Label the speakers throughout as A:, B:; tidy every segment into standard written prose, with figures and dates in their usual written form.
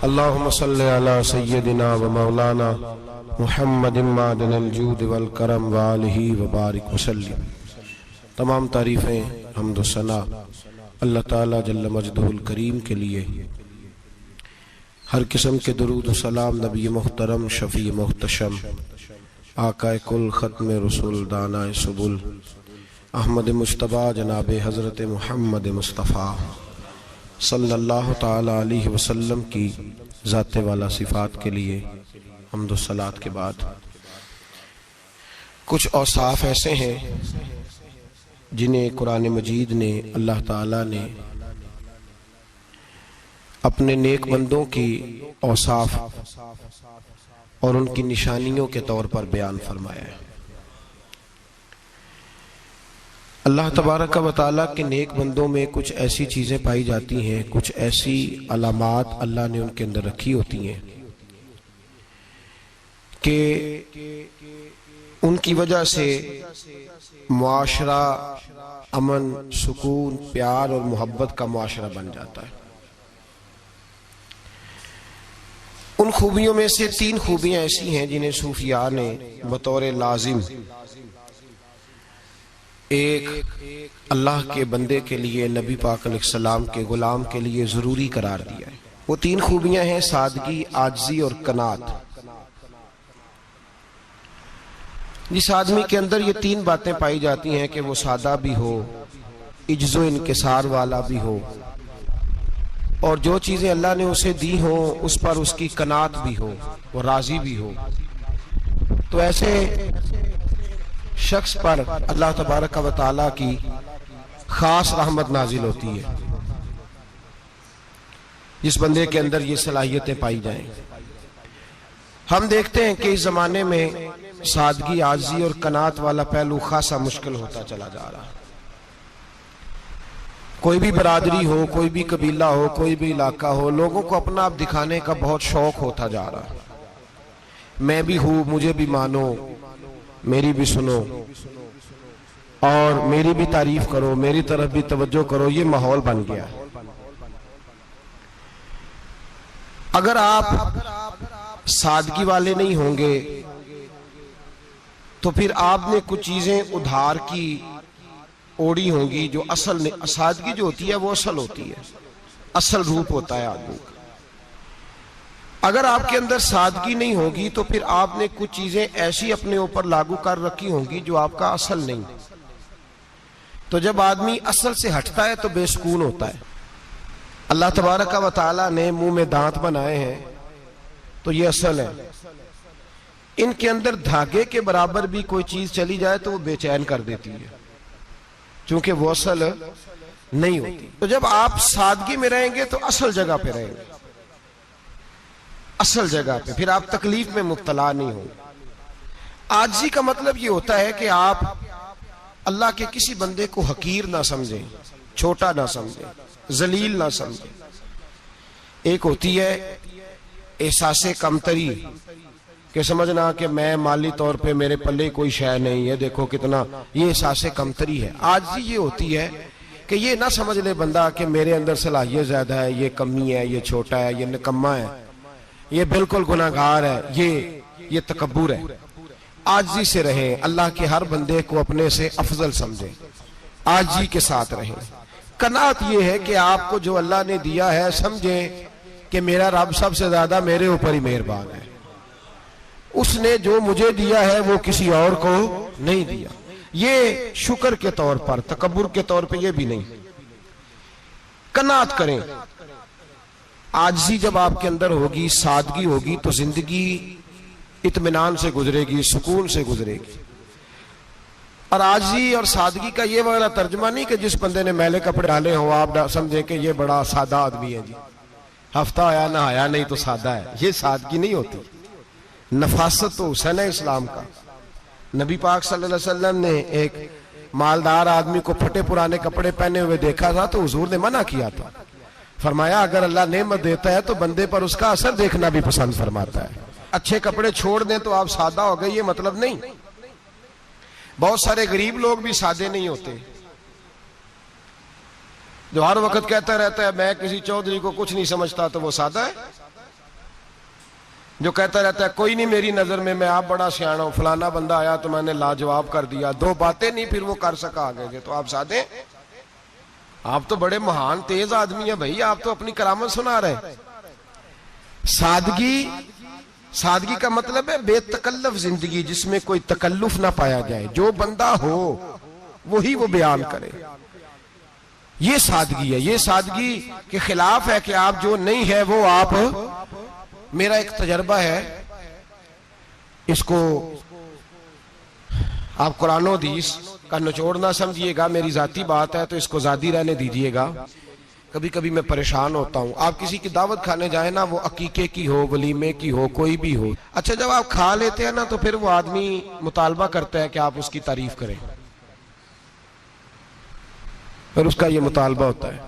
A: اللہم صلی علی سیدنا و مولانا محمد معدن الجود والکرم وآلہ وبارک وسلم۔ تمام تعریفیں حمد و ثنا اللہ تعالیٰ جل مجدہ الکریم کے لیے، ہر قسم کے درود و سلام نبی محترم شفیع محتشم آقا کل ختم رسول دانا سبل احمد مجتبیٰ جناب حضرت محمد مصطفیٰ صلی اللہ تعالی علیہ وسلم کی ذات والا صفات کے لیے حمد و صلات کے بعد کچھ اوصاف ایسے ہیں جنہیں قرآن مجید نے اللہ تعالیٰ نے اپنے نیک بندوں کی اوصاف اور ان کی نشانیوں کے طور پر بیان فرمایا ہے۔ اللہ تبارک و تعالیٰ کے نیک بندوں میں کچھ ایسی چیزیں پائی جاتی ہیں، کچھ ایسی علامات اللہ نے ان کے اندر رکھی ہوتی ہیں کہ ان کی وجہ سے معاشرہ امن، سکون، پیار اور محبت کا معاشرہ بن جاتا ہے۔ ان خوبیوں میں سے 3 خوبیاں ایسی ہیں جنہیں صوفیاء نے بطور لازم ایک اللہ کے بندے کے لیے، نبی پاک علیہ السلام کے غلام کے لیے ضروری قرار دیا ہے۔ وہ 3 خوبیاں ہیں سادگی، عاجزی اور قناعت۔ جس آدمی کے اندر یہ 3 باتیں پائی جاتی ہیں کہ وہ سادہ بھی ہو، عجز و انکسار والا بھی ہو، اور جو چیزیں اللہ نے اسے دی ہوں اس پر اس کی قناعت بھی ہو، وہ راضی بھی ہو، تو ایسے شخص پر اللہ تبارک و تعالیٰ کی خاص رحمت نازل ہوتی ہے، جس بندے کے اندر یہ صلاحیتیں پائی جائیں۔ ہم دیکھتے ہیں کہ اس زمانے میں سادگی، عاجزی اور قناعت والا پہلو خاصا مشکل ہوتا چلا جا رہا ہے۔ کوئی بھی برادری ہو، کوئی بھی قبیلہ ہو، کوئی بھی علاقہ ہو، لوگوں کو اپنا آپ دکھانے کا بہت شوق ہوتا جا رہا ہے۔ میں بھی ہوں، مجھے بھی مانو، میری بھی سنو، اور میری بھی تعریف کرو، میری طرف بھی توجہ کرو، یہ ماحول بن گیا۔ اگر آپ سادگی والے نہیں ہوں گے تو پھر آپ نے کچھ چیزیں ادھار کی اوڑی ہوں گی جو اصل نے، سادگی جو ہوتی ہے وہ اصل ہوتی ہے، اصل روپ ہوتا ہے آدمی کا۔ اگر آپ کے اندر سادگی نہیں ہوگی تو پھر آپ نے کچھ چیزیں ایسی اپنے اوپر لاگو کر رکھی ہوں گی جو آپ کا اصل نہیں۔ تو جب آدمی اصل سے ہٹتا ہے تو بے سکون ہوتا ہے۔ اللہ تبارک و تعالیٰ نے منہ میں دانت بنائے ہیں تو یہ اصل ہے۔ ان کے اندر دھاگے کے برابر بھی کوئی چیز چلی جائے تو وہ بے چین کر دیتی ہے، چونکہ وہ اصل نہیں ہوتی۔ تو جب آپ سادگی میں رہیں گے تو اصل جگہ پہ رہیں گے، اصل جگہ پہ، پھر آپ تکلیف میں مبتلا نہیں ہوں۔ عاجزی کا مطلب یہ ہوتا ہے کہ آپ اللہ کے کسی بندے کو حقیر نہ سمجھیں، چھوٹا نہ سمجھیں، ذلیل نہ سمجھیں۔ ایک ہوتی ہے احساس کمتری، کہ سمجھنا کہ میں مالی طور پہ میرے پلے کوئی شے نہیں ہے، دیکھو کتنا، یہ احساس کمتری ہے۔ عاجزی یہ ہوتی ہے کہ یہ نہ سمجھ لے بندہ کہ میرے اندر صلاحیت زیادہ ہے، یہ کمی ہے، یہ چھوٹا ہے، یہ نکما ہے، یہ بالکل گناہگار ہے، یہ تکبر ہے۔ عاجزی سے رہیں، اللہ کے ہر بندے کو اپنے سے افضل سمجھیں، عاجزی کے ساتھ رہیں۔ قناعت یہ ہے کہ آپ کو جو اللہ نے دیا ہے سمجھیں کہ میرا رب سب سے زیادہ میرے اوپر ہی مہربان ہے، اس نے جو مجھے دیا ہے وہ کسی اور کو نہیں دیا۔ یہ شکر کے طور پر، تکبر کے طور پہ یہ بھی نہیں۔ قناعت کریں۔ عاجزی جب آپ کے اندر ہوگی، سادگی ہوگی، تو زندگی اطمینان سے گزرے گی، سکون سے گزرے گی۔ اور عاجزی اور سادگی کا یہ والا ترجمہ نہیں کہ جس بندے نے میلے کپڑے ڈالے ہوں آپ سمجھیں کہ یہ بڑا سادہ آدمی ہے، جی ہفتہ آیا نہ آیا نہیں تو سادہ ہے۔ یہ سادگی نہیں ہوتی۔ نفاست تو حسن ہے اسلام کا۔ نبی پاک صلی اللہ علیہ وسلم نے ایک مالدار آدمی کو پھٹے پرانے کپڑے پہنے ہوئے دیکھا تھا تو حضور نے منع کیا تھا، فرمایا اگر اللہ نعمت دیتا ہے تو بندے پر اس کا اثر دیکھنا بھی پسند فرماتا ہے۔ اچھے کپڑے چھوڑ دیں تو آپ سادہ ہو گئے، یہ مطلب نہیں۔ بہت سارے غریب لوگ بھی سادے نہیں ہوتے، جو ہر وقت کہتا رہتا ہے میں کسی چودھری کو کچھ نہیں سمجھتا، تو وہ سادہ ہے؟ جو کہتا رہتا ہے کوئی نہیں میری نظر میں آپ بڑا سیاح ہوں، فلانا بندہ آیا تو میں نے لاجواب کر دیا، دو باتیں نہیں پھر وہ کر سکا آگے سے، تو آپ سادے، آپ تو بڑے مہان تیز آدمی ہیں بھائی، آپ تو اپنی کرامت سنا رہے ہیں۔ سادگی کا مطلب ہے بے تکلف زندگی، جس میں کوئی تکلف نہ پایا جائے، جو بندہ ہو وہی وہ بیان کرے، یہ سادگی ہے۔ یہ سادگی کے خلاف ہے کہ آپ جو نہیں ہے وہ آپ، میرا ایک تجربہ ہے، اس کو آپ قرآن و حدیث کا نچوڑ نہ سمجھیے گا، میری ذاتی بات ہے تو اس کو ذاتی رہنے دیجیے گا۔ کبھی کبھی میں پریشان ہوتا ہوں، آپ کسی کی دعوت کھانے جائیں نا، وہ عقیقے کی ہو، ولیمے کی ہو، کوئی بھی ہو، اچھا جب آپ کھا لیتے ہیں نا تو پھر وہ آدمی مطالبہ کرتا ہے کہ آپ اس کی تعریف کریں، پھر اس کا یہ مطالبہ ہوتا ہے۔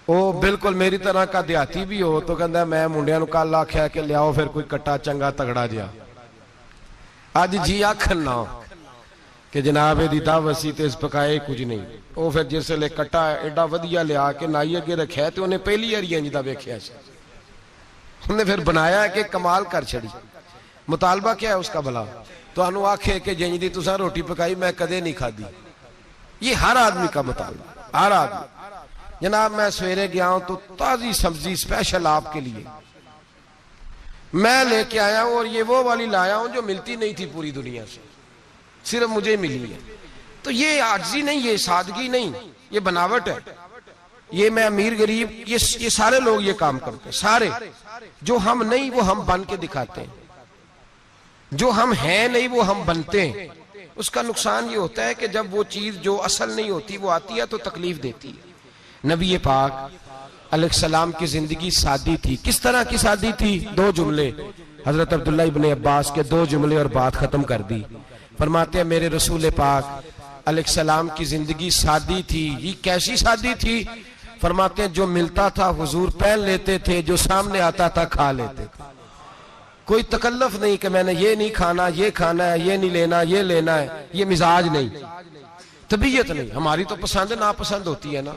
A: وہ بالکل میری طرح کا دیہاتی بھی ہو تو کہتا ہے میں منڈیاں نو کل آکھیا کہ لیاؤ پھر کوئی کٹا چنگا تگڑا جیا، آج جی آکھن نہ کہ جناب دی دعوت سی تے اس پکائے کچھ نہیں، وہ پھر جس لے کٹا ایڈا ودیا لیا کہ نائی اگے رکھیا ہے تو انہیں پہلی ہری جدا ویکھیا سی، انہیں پھر بنایا کہ کمال کر چھڑی۔ مطالبہ کیا ہے اس کا بھلا؟ تو انہوں آکھے کہ جنج دی تساں روٹی پکائی میں کدے نہیں کھا دی۔ یہ ہر آدمی کا مطالبہ، ہر آدمی۔ جناب میں سویرے گیا ہوں تو تازی سبزی اسپیشل آپ کے لیے میں لے کے آیا ہوں، اور یہ وہ والی لایا ہوں جو ملتی نہیں تھی پوری دنیا سے، صرف مجھے ملی ہے۔ تو یہ عاجزی نہیں، یہ سادگی نہیں، یہ بناوٹ ہے۔ یہ میں امیر غریب، یہ سارے لوگ یہ کام کرتے ہیں، سارے۔ جو ہم نہیں وہ ہم بن کے دکھاتے ہیں، جو ہم ہیں نہیں وہ ہم بنتے ہیں۔ اس کا نقصان یہ ہوتا ہے کہ جب وہ چیز جو اصل نہیں ہوتی وہ آتی ہے تو تکلیف دیتی ہے۔ نبی پاک علیہ السلام کی زندگی سادی تھی۔ کس طرح کی سادی تھی؟ دو جملے، حضرت عبداللہ ابن عباس کے دو جملے اور بات ختم کر دی۔ فرماتے ہیں میرے رسول پاک علیہ السلام کی زندگی سادی تھی۔ یہ کیسی سادی تھی؟ فرماتے ہیں جو ملتا تھا حضور پہن لیتے تھے، جو سامنے آتا تھا کھا لیتے تھے۔ کوئی تکلف نہیں کہ میں نے یہ نہیں کھانا، یہ کھانا ہے، یہ نہیں لینا، یہ لینا ہے، یہ مزاج نہیں، طبیعت نہیں۔ ہماری تو پسند ناپسند ہوتی ہے نا۔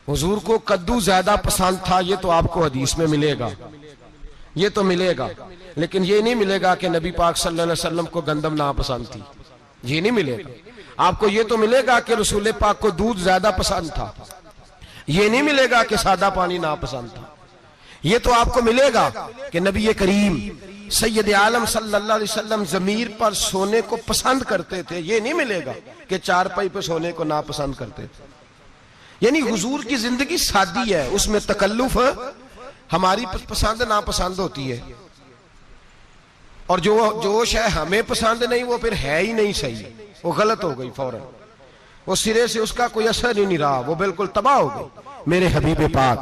A: حضور کو کدو زیادہ پسند تھا، یہ تو آپ کو حدیث میں ملے گا، یہ تو ملے گا، لیکن یہ نہیں ملے گا کہ نبی پاک صلی اللہ علیہ وسلم کو گندم ناپسند تھی، یہ نہیں ملے گا۔ آپ کو یہ تو ملے گا کہ رسول پاک کو دودھ زیادہ پسند تھا، یہ نہیں ملے گا کہ سادہ پانی ناپسند تھا۔ یہ تو آپ کو ملے گا کہ نبی کریم سید عالم صلی اللہ علیہ وسلم ضمیر پر سونے کو پسند کرتے تھے، یہ نہیں ملے گا کہ چارپائی پہ سونے کو ناپسند کرتے تھے۔ یعنی حضور کی زندگی سادی ہے، اس میں تکلف ہماری پسند ناپسند ہوتی ہے، اور جو شے ہمیں پسند نہیں وہ پھر ہے ہی نہیں صحیح، وہ غلط ہو گئی فوراً، وہ سرے سے اس کا کوئی اثر ہی نہیں رہا، وہ بالکل تباہ ہو گئی۔ میرے حبیب پاک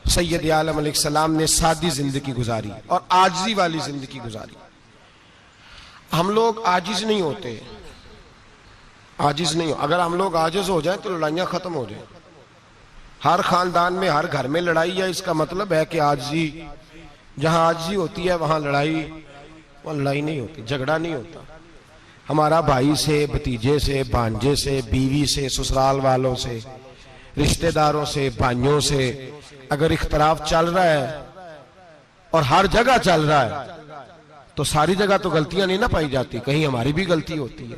A: سید عالم علیہ السلام نے سادی زندگی گزاری اور عاجزی والی زندگی گزاری۔ ہم لوگ عاجز نہیں ہوتے، عاجز نہیں ہو، اگر ہم لوگ عاجز ہو جائیں تو لڑائیاں ختم ہو جائیں۔ ہر خاندان میں ہر گھر میں لڑائی ہے، اس کا مطلب ہے کہ عاجزی، جہاں عاجزی ہوتی ہے وہاں لڑائی نہیں ہوتی، جھگڑا نہیں ہوتا۔ ہمارا بھائی سے، بھتیجے سے، بھانجے سے، بیوی سے، سسرال والوں سے، رشتہ داروں سے، بھائیوں سے اگر اختلاف چل رہا ہے اور ہر جگہ چل رہا ہے تو ساری جگہ تو غلطیاں نہیں نہ پائی جاتی، کہیں ہماری بھی غلطی ہوتی ہے۔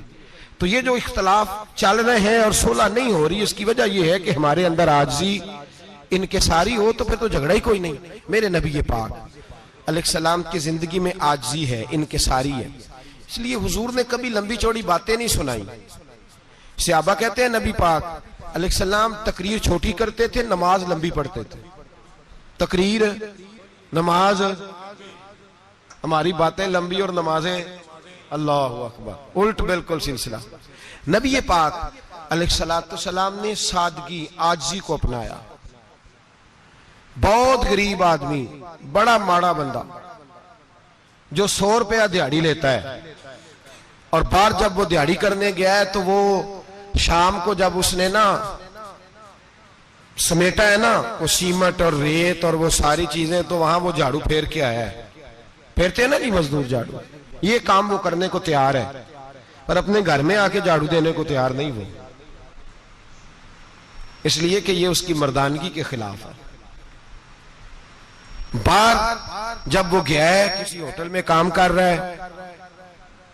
A: تو یہ جو اختلاف چل رہے ہیں اور صلح نہیں ہو رہی، اس کی وجہ یہ ہے کہ ہمارے اندر عاجزی انکساری ہو، تو پھر تو جھگڑا ہی کوئی نہیں۔ میرے نبی پاک علیہ السلام کی زندگی میں عاجزی ہے، انکساری ہے، اس لیے حضور نے کبھی لمبی چوڑی باتیں نہیں سنائی۔ صحابہ کہتے ہیں نبی پاک علیہ السلام تقریر چھوٹی کرتے تھے، نماز لمبی پڑھتے تھے۔ تقریر، نماز، ہماری باتیں لمبی اور نمازیں اللہ اکبر الٹ بالکل سلسلہ۔ نبی پاک علیہ السلام نے سادگی، عاجزی کو اپنایا۔ بہت غریب آدمی، بڑا ماڑا بندہ جو 100 روپیہ دیہاڑی لیتا ہے، اور بار جب وہ دیہاڑی کرنے گیا ہے تو وہ شام کو جب اس نے نا سمیٹا ہے نا وہ سیمٹ اور ریت اور وہ ساری چیزیں، تو وہاں وہ جھاڑو پھیر کے آیا ہے۔ پھیرتے ہیں نا جی مزدور جھاڑو، یہ کام وہ کرنے کو تیار ہے، پر اپنے گھر میں آ کے جھاڑو دینے کو تیار نہیں وہ، اس لیے کہ یہ اس کی مردانگی کے خلاف ہے۔ بار جب وہ گیا ہے کسی ہوٹل میں کام کر رہا ہے،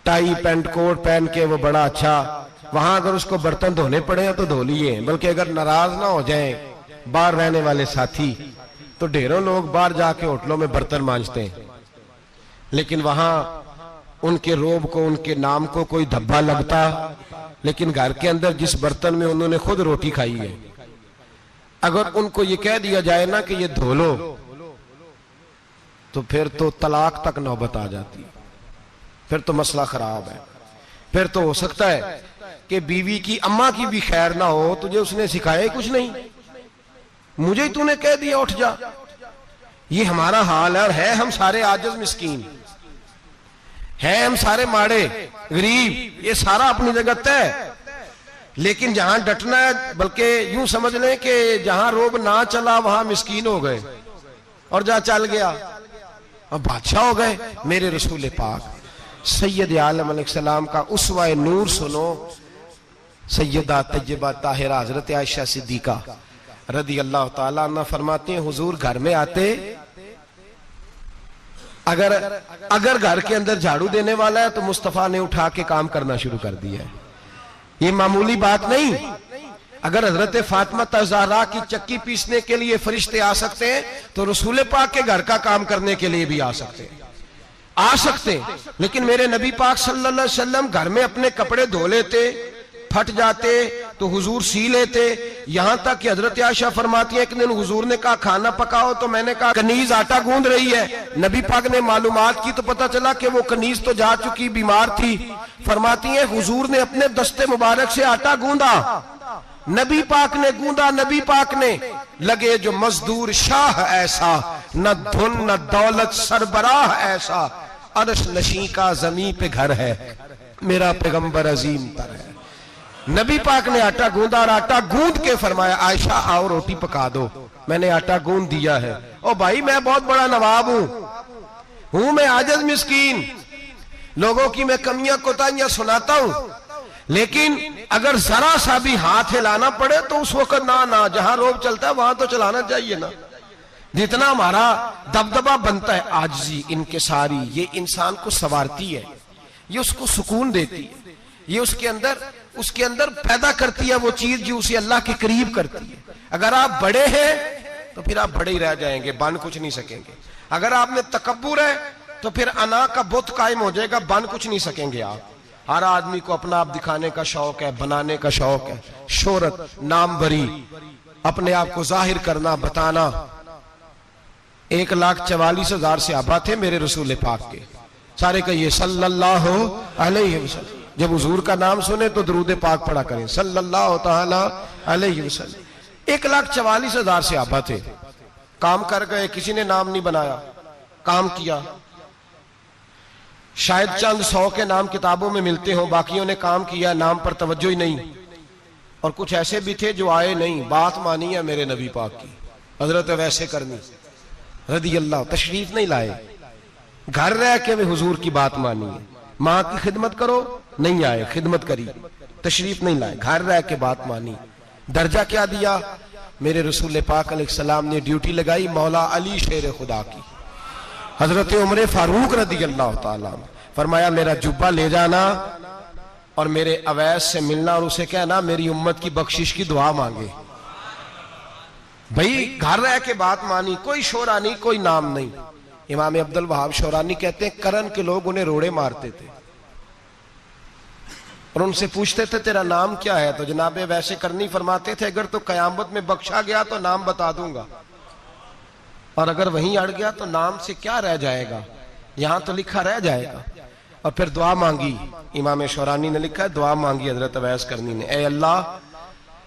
A: ٹائی پینٹ کوٹ پہن کے وہ بڑا اچھا، وہاں اگر اس کو برتن دھونے پڑے تو دھو لیے، بلکہ اگر ناراض نہ ہو جائیں باہر رہنے والے ساتھی تو ڈھیروں لوگ باہر جا کے ہوٹلوں میں برتن مانجتے ہیں، لیکن وہاں ان کے روب کو، ان کے نام کو کوئی دھبا لگتا، لیکن گھر کے اندر جس برتن میں انہوں نے خود روٹی کھائی ہے، اگر ان کو یہ کہہ دیا جائے نا کہ یہ دھو لو تو پھر تو طلاق تک نوبت آ جاتی، پھر تو مسئلہ خراب ہے، پھر تو ہو سکتا ہے کہ بیوی کی اماں کی بھی خیر نہ ہو، تجھے اس نے سکھایا ہی کچھ نہیں، مجھے تو نے کہہ دیا اٹھ جا۔ یہ ہمارا حال ہے، اور ہے ہم سارے عاجز مسکین، ہے ہم سارے ماڑے غریب، یہ سارا اپنی جگہ طے، لیکن جہاں ڈٹنا ہے، بلکہ یوں سمجھ لیں کہ جہاں روب نہ چلا وہاں مسکین ہو گئے، اور جہاں چل گیا اب بادشاہ ہو گئے۔ میرے رسول پاک سید عالم علیہ السلام کا اسوہ نور سنو، سیدہ طیبہ طاہرہ حضرت عائشہ صدیقہ رضی اللہ تعالیٰ عنہ فرماتے ہیں حضور گھر میں آتے، اگر گھر کے اندر جھاڑو دینے والا ہے تو مصطفیٰ نے اٹھا کے کام کرنا شروع کر دیا ہے، یہ معمولی بات نہیں۔ اگر حضرت فاطمہ زہرا کی چکی پیسنے کے لیے فرشتے آ سکتے ہیں تو رسول پاک کے گھر کا کام کرنے کے لیے بھی آ سکتے ہیں، لیکن میرے نبی پاک صلی اللہ علیہ وسلم گھر میں اپنے کپڑے دھو لیتے، پھٹ جاتے تو حضور سی لیتے، یہاں تک کہ حضرت عائشہ فرماتی ہے ایک دن حضور نے کہا کھانا پکاؤ تو میں نے کہا کنیز آٹا گوندھ رہی ہے، نبی پاک نے معلومات کی تو پتہ چلا کہ وہ کنیز تو جا چکی، بیمار تھی، فرماتی ہیں حضور نے اپنے دست مبارک سے آٹا گوندھا، نبی پاک نے گوندھا، نبی پاک نے لگے جو مزدور شاہ ایسا، نہ دھن نہ دولت سربراہ ایسا، عرش نشیں کا زمین پہ گھر ہے، میرا پیغمبر عظیم تر ہے۔ نبی پاک نے آٹا گوندھا اور آٹا گوندھ کے فرمایا عائشہ آؤ روٹی پکا دو، میں نے آٹا گوندھ دیا ہے۔ او بھائی میں بہت بڑا نواب ہوں میں عاجز مسکین، لوگوں کی میں کمیاں کوتاہیاں سناتا ہوں، لیکن اگر ذرا سا بھی ہاتھ ہلانا پڑے تو اس وقت نہ جہاں روب چلتا ہے وہاں تو چلانا چاہیے نا، جتنا ہمارا دبدبہ بنتا ہے۔ عاجزی انکساری یہ انسان کو سنوارتی ہے، یہ اس کو سکون دیتی ہے، یہ اس کے اندر پیدا کرتی ہے وہ چیز جو اسے اللہ کے قریب کرتی ہے۔ اگر آپ بڑے ہیں تو پھر آپ بڑے ہی رہ جائیں گے، بن کچھ نہیں سکیں گے۔ اگر آپ میں تکبر ہے تو پھر انا کا بت قائم ہو جائے گا، بن کچھ نہیں سکیں گے آپ۔ ہر آدمی کو اپنا آپ دکھانے کا شوق ہے، بنانے کا شوق ہے، شہرت، نام بری، اپنے آپ کو ظاہر کرنا، بتانا۔ 1,44,000 صحابہ تھے میرے رسول پاک کے، سارے کہیے صلی اللہ علیہ وسلم، جب حضور کا نام سنے تو درود پاک پڑھا کریں صلی اللہ تعالی علیہ وسلم۔ 1,44,000 صحابہ تھے، کام کر گئے، کسی نے نام نہیں بنایا، کام کیا، شاید چند 100 کے نام کتابوں میں ملتے ہوں، باقیوں نے کام کیا، نام پر توجہ ہی نہیں، اور کچھ ایسے بھی تھے جو آئے نہیں، بات مانی ہے میرے نبی پاک کی، حضرت ویسے کرنی رضی اللہ، تشریف نہیں لائے، گھر رہ کے بھی حضور کی بات مانی ہے، ماں کی خدمت کرو نہیں آئے، خدمت کری، تشریف نہیں لائے، گھر رہ کے بات مانی۔ درجہ کیا دیا میرے رسول پاک علیہ السلام نے؟ ڈیوٹی لگائی مولا علی شیر خدا کی، حضرت عمر فاروق رضی اللہ تعالیٰ، فرمایا میرا جبہ لے جانا اور میرے اویس سے ملنا اور اسے کہنا میری امت کی بخشش کی دعا مانگے۔ بھئی گھر رہ کے بات مانی، کوئی شورا نہیں، کوئی نام نہیں۔ امام عبد الوہاب شورانی کہتے ہیں کرن کے لوگ انہیں روڑے مارتے تھے اور ان سے پوچھتے تھے تیرا نام کیا ہے، تو جناب ویسے کرنی فرماتے تھے اگر تو قیامت میں بخشا گیا تو نام بتا دوں گا، اور اگر وہیں اڑ گیا تو نام سے کیا رہ جائے گا، یہاں تو لکھا رہ جائے گا۔ اور پھر دعا مانگی، امام شورانی نے لکھا ہے دعا مانگی حضرت اویس کرنی نے، اے اللہ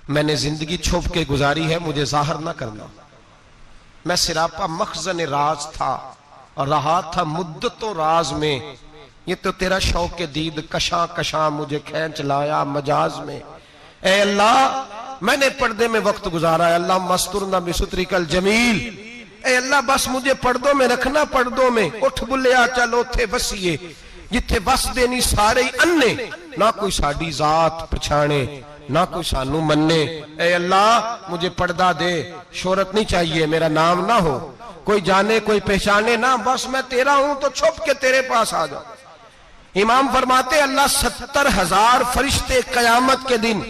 A: میں نے زندگی چھپ کے گزاری ہے، مجھے ظاہر نہ کرنا، میں سراپا مخزن راز تھا اور رہا تھا مدتوں راز میں، یہ تو تیرا شوق دید کشاں کشاں مجھے کھینچ لایا مجاز میں۔ اے اللہ میں نے پردے میں وقت گزارا ہے، اللہ مسترنا بسترک الجمیل، اے اللہ بس مجھے پردوں میں رکھنا، پردوں میں اٹھ بلیا چلو تھے بسیے جتھے بس دینی سارے اننے، نہ کوئی ساڑی ذات پچھانے نہ کوئی سانو مننے۔ اے اللہ مجھے پردہ دے، شہرت نہیں چاہیے، میرا نام نہ ہو، کوئی جانے کوئی پہچانے نہ، بس میں تیرا ہوں تو چھپ کے تیرے پاس آ جاؤ۔ امام فرماتے اللہ 70,000 فرشتے قیامت کے دن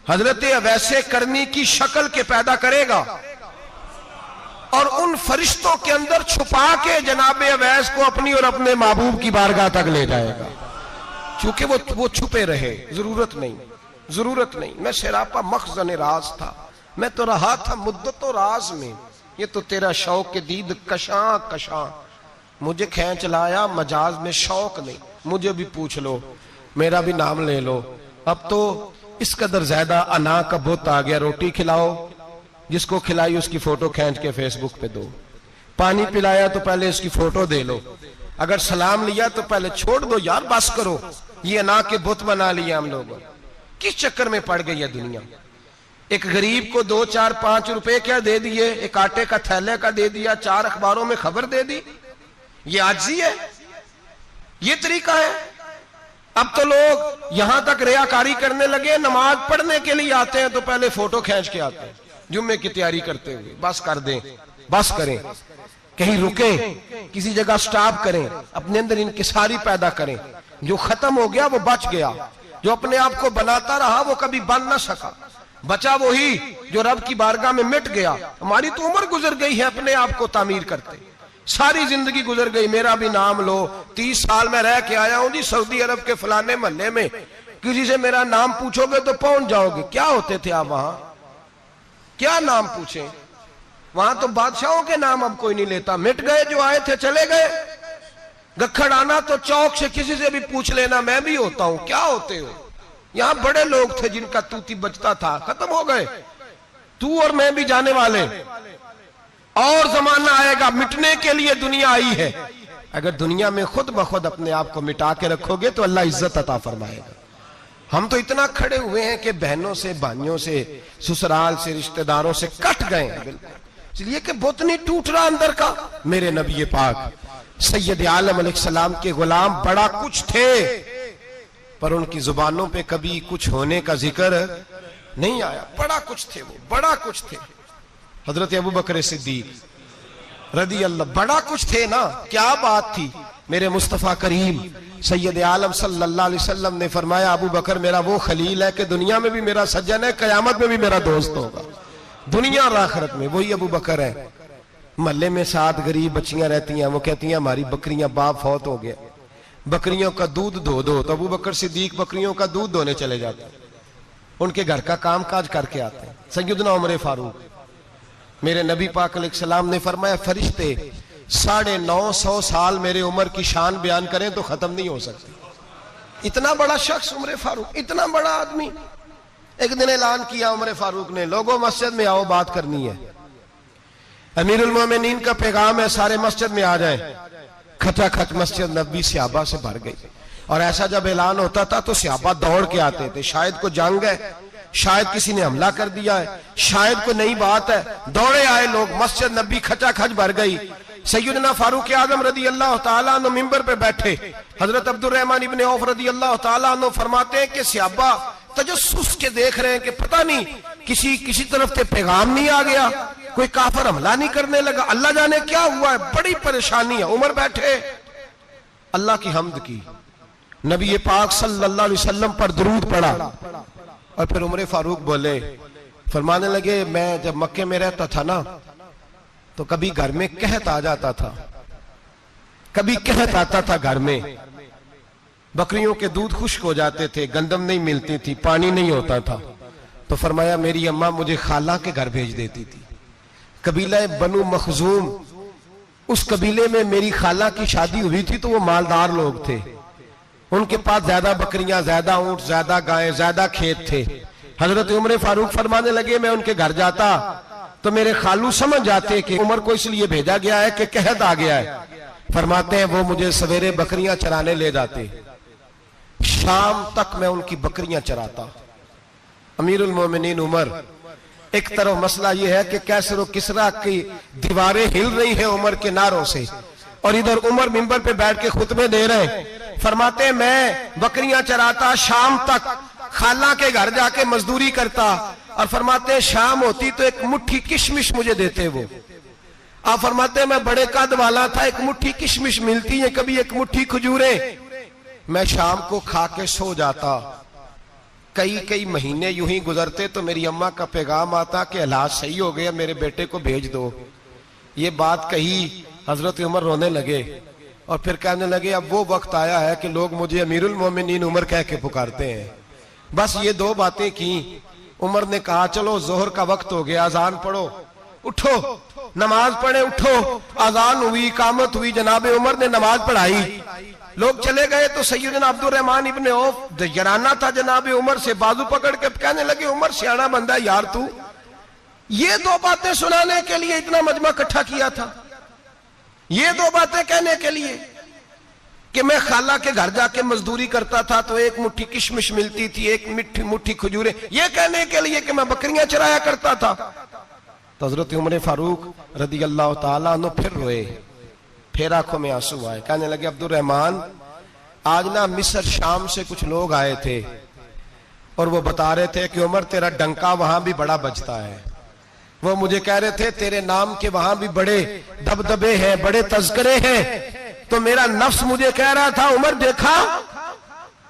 A: حضرت اویس کرنی کی شکل کے پیدا کرے گا، اور ان فرشتوں کے اندر چھپا کے جناب اویس کو اپنی اور اپنے محبوب کی بارگاہ تک لے جائے گا، چونکہ وہ چھپے رہے، ضرورت نہیں۔ میں سراپا مخزن راز تھا، میں تو رہا تھا مدت و راز میں، یہ تو تیرا شوق کے دید کشاں مجھے کھینچ لایا مجاز میں، شوق نہیں، مجھے بھی پوچھ لو، میرا بھی نام لے لو۔ اب تو اس قدر زیادہ انا کا بت آ گیا، روٹی کھلاؤ، جس کو کھلائی اس کی فوٹو کھینچ کے فیس بک پہ دو، پانی پلایا تو پہلے اس کی فوٹو دے لو، اگر سلام لیا تو پہلے چھوڑ دو یار، بس کرو۔ یہ انا کے بت بنا لیا ہم لوگوں، کس چکر میں پڑ گئی ہے دنیا۔ ایک غریب کو 2 4 5 روپے کیا دے دیے، ایک آٹے کا تھیلے کا دے دیا، 4 اخباروں میں خبر دے دی، یہ عاجزی ہے، یہ طریقہ ہے۔ اب تو لوگ یہاں تک ریاکاری کرنے لگے، نماز پڑھنے کے لیے آتے ہیں تو پہلے فوٹو کھینچ کے آتے ہیں، جمعے کی تیاری کرتے ہوئے۔ بس کر دیں، بس کریں، کہیں رکیں، کسی جگہ سٹاپ کریں، اپنے اندر انکساری پیدا کریں۔ جو ختم ہو گیا وہ بچ گیا، جو اپنے آپ کو بناتا رہا وہ کبھی بن نہ سکا، بچا وہی جو رب کی بارگاہ میں مٹ گیا۔ ہماری تو عمر گزر گئی ہے اپنے آپ کو تعمیر کرتے، ساری زندگی گزر گئی۔ میرا بھی نام لو، 30 سال میں رہ کے آیا ہوں جی سعودی عرب کے فلانے محلے میں، کسی سے میرا نام پوچھو گے تو پہنچ جاؤ گے۔ کیا ہوتے تھے آپ وہاں، کیا نام پوچھیں؟ وہاں تو بادشاہوں کے نام اب کوئی نہیں لیتا، مٹ گئے، جو آئے تھے چلے گئے۔ گکھڑ آنا تو چوک سے کسی سے بھی پوچھ لینا، میں بھی ہوتا ہوں، کیا ہوتے ہو؟ یہاں بڑے لوگ تھے جن کا توتی بچتا تھا، ختم ہو گئے، تو اور میں بھی جانے والے۔ اور زمانہ آئے گا، مٹنے کے لیے دنیا آئی ہے۔ اگر دنیا میں خود بخود اپنے آپ کو مٹا کے رکھو گے تو اللہ عزت عطا فرمائے گا۔ ہم تو اتنا کھڑے ہوئے ہیں کہ بہنوں سے، بھائیوں سے، سسرال سے، رشتہ داروں سے کٹ گئے ہیں، بالکل، اس لیے کہ بت نہیں ٹوٹ رہا اندر کا۔ میرے نبی پاک سید عالم علیہ السلام کے غلام بڑا کچھ تھے، پر ان کی زبانوں پہ کبھی کچھ ہونے کا ذکر نہیں آیا۔ بڑا کچھ تھے، وہ بڑا کچھ تھے۔ حضرت ابوبکر صدیق رضی اللہ، بڑا کچھ تھے نا، کیا بات تھی۔ میرے مصطفیٰ کریم سید عالم صلی اللہ علیہ وسلم نے فرمایا ابوبکر میرا وہ خلیل ہے کہ دنیا میں بھی میرا سجن ہے، قیامت میں بھی میرا دوست ہوگا، دنیا اور آخرت میں وہی ابوبکر ہے۔ محلے میں 7 غریب بچیاں رہتی ہیں، وہ کہتی ہیں ہماری بکریاں، باپ فوت ہو گیا، بکریوں کا دودھ دھو دو، تو ابوبکر صدیق بکریوں کا دودھ دھونے چلے جاتے ہیں، ان کے گھر کا کام کاج کر کے آتے ہیں۔ سیدنا عمر فاروق، میرے نبی پاک علیہ السلام نے فرمایا فرشتے 950 سال میرے عمر کی شان بیان کریں تو ختم نہیں ہو سکتی۔ اتنا بڑا شخص عمر فاروق، اتنا بڑا آدمی۔ ایک دن اعلان کیا عمر فاروق نے، لوگوں مسجد میں آؤ، بات کرنی ہے، امیر المومنین کا پیغام ہے، سارے مسجد میں آ جائیں۔ کھچا کھچ مسجد نبی صحابہ سے بھر گئی، اور ایسا جب اعلان ہوتا تھا تو صحابہ دوڑ کے آتے تھے، شاید کو جنگ ہے، شاید کسی نے حملہ کر دیا ہے، شاید کوئی نئی بات ہے، دوڑے آئے لوگ، مسجد نبی کھچا کھچ بھر گئی۔ سیدنا فاروق اعظم رضی اللہ تعالیٰ عنہ ممبر پہ بیٹھے، حضرت عبد الرحمن ابن عوف رضی اللہ تعالیٰ عنہ فرماتے ہیں کہ صحابہ تجسس کے دیکھ رہے ہیں کہ پتہ نہیں کسی طرف سے پیغام نہیں آ گیا، کوئی کافر حملہ نہیں کرنے لگا، اللہ جانے کیا ہوا ہے، بڑی پریشانی ہے۔ عمر بیٹھے، اللہ کی حمد کی، نبی پاک صلی اللہ علیہ وسلم پر درود پڑھا، اور پھر عمر فاروق بولے، فرمانے لگے میں جب مکے میں رہتا تھا نا تو کبھی گھر میں قحط آ جاتا تھا، کبھی قحط آتا تھا گھر میں، بکریوں کے دودھ خشک ہو جاتے تھے، گندم نہیں ملتی تھی، پانی نہیں ہوتا تھا، تو فرمایا میری اماں مجھے خالہ کے گھر بھیج دیتی تھی۔ قبیلہ بنو مخزوم، اس قبیلے میں میری خالہ کی شادی ہوئی تھی تو وہ مالدار لوگ تھے، ان کے پاس زیادہ بکریاں، زیادہ اونٹ، زیادہ گائیں، زیادہ کھیت تھے۔ حضرت عمر فاروق فرمانے لگے میں ان کے گھر جاتا تو میرے خالو سمجھ جاتے کہ عمر کو اس لیے بھیجا گیا ہے کہ قحط آ گیا ہے، فرماتے ہیں وہ مجھے سویرے بکریاں چرانے لے جاتے، شام تک میں ان کی بکریاں چراتا۔ امیر المومنین عمر، ایک طرف مسئلہ یہ ہے کہ کیسر و کسرا کی دیواریں ہل رہی ہیں عمر کے نعروں سے، اور ادھر عمر منبر پہ بیٹھ کے خطبے دے رہے ہیں، فرماتے ہیں میں بکریاں چراتا، شام تک خالہ کے گھر جا کے مزدوری کرتا، اور فرماتے ہیں شام ہوتی تو ایک مٹھی کشمش مجھے دیتے وہ، آپ فرماتے ہیں میں بڑے قد والا تھا, ایک مٹھی کشمش ملتی ہے, کبھی ایک مٹھی کھجوریں, میں شام کو کھا کے سو جاتا. کئی مہینے یوں ہی گزرتے تو میری اماں کا پیغام آتا کہ حالات صحیح ہو گیا, میرے بیٹے کو بھیج دو. یہ بات کہی, حضرت عمر رونے لگے اور پھر کہنے لگے اب وہ وقت آیا ہے کہ لوگ مجھے امیر المومنین عمر کہہ کے پکارتے ہیں. بس یہ دو باتیں کی. عمر نے کہا چلو ظہر کا وقت ہو گیا, اذان پڑھو, اٹھو نماز پڑھے, اٹھو. اذان ہوئی, اقامت ہوئی, جناب عمر نے نماز پڑھائی, لوگ چلے گئے تو سیدنا عبد الرحمن ابن عوف جرانہ تھا جناب عمر سے, بازو پکڑ کے کہنے لگے عمر سیانا بندہ یار تو یہ دو باتیں سنانے کے لیے اتنا مجمع اکٹھا کیا تھا, یہ دو باتیں کہنے کے لیے کہ میں خالہ کے گھر جا کے مزدوری کرتا تھا تو ایک مٹھی کشمش ملتی تھی, ایک مٹھی کھجوریں, یہ کہنے کے لیے کہ میں بکریاں چرایا کرتا تھا. تو حضرت عمر فاروق رضی اللہ تعالیٰ عنہ پھر روئے, پھر آنکھوں میں آنسو آئے. کہنے لگے عبد الرحمن آج نا مصر شام سے کچھ لوگ آئے تھے اور وہ بتا رہے تھے کہ عمر تیرا ڈنکا وہاں بھی بڑا بجتا ہے. وہ مجھے کہہ رہے تھے تیرے نام کے وہاں بھی بڑے دبدبے ہیں, بڑے تذکرے ہیں. تو میرا نفس مجھے کہہ رہا تھا عمر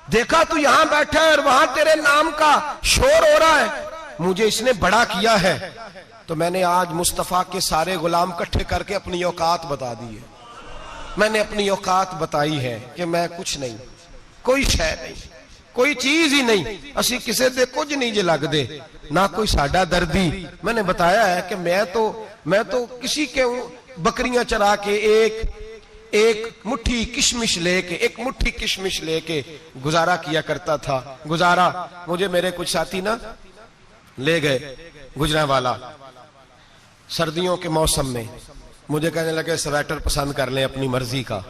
A: دیکھا تو یہاں بیٹھا ہے اور وہاں تیرے نام کا شور ہو رہا ہے, مجھے اس نے بڑا کیا ہے. تو میں نے آج مصطفیٰ کے سارے غلام کٹھے کر کے اپنی اوقات بتا دی ہے. میں نے اپنی اوقات بتائی ہے کہ میں کچھ نہیں, کوئی شے نہیں, کوئی چیز ہی نہیں, اسی کسے دے کچھ نہیں جے لگ دے, نہ کوئی ساڈا دردی. میں نے بتایا ہے کہ میں تو کسی کے بکریاں چرا کے ایک مٹھی کشمش لے کے گزارا کیا کرتا تھا. گزارا مجھے میرے کچھ ساتھی نا لے گئے گجرانوالا سردیوں کے موسم میں, مجھے کہنے لگے سویٹر پسند کر لیں اپنی مرضی کا.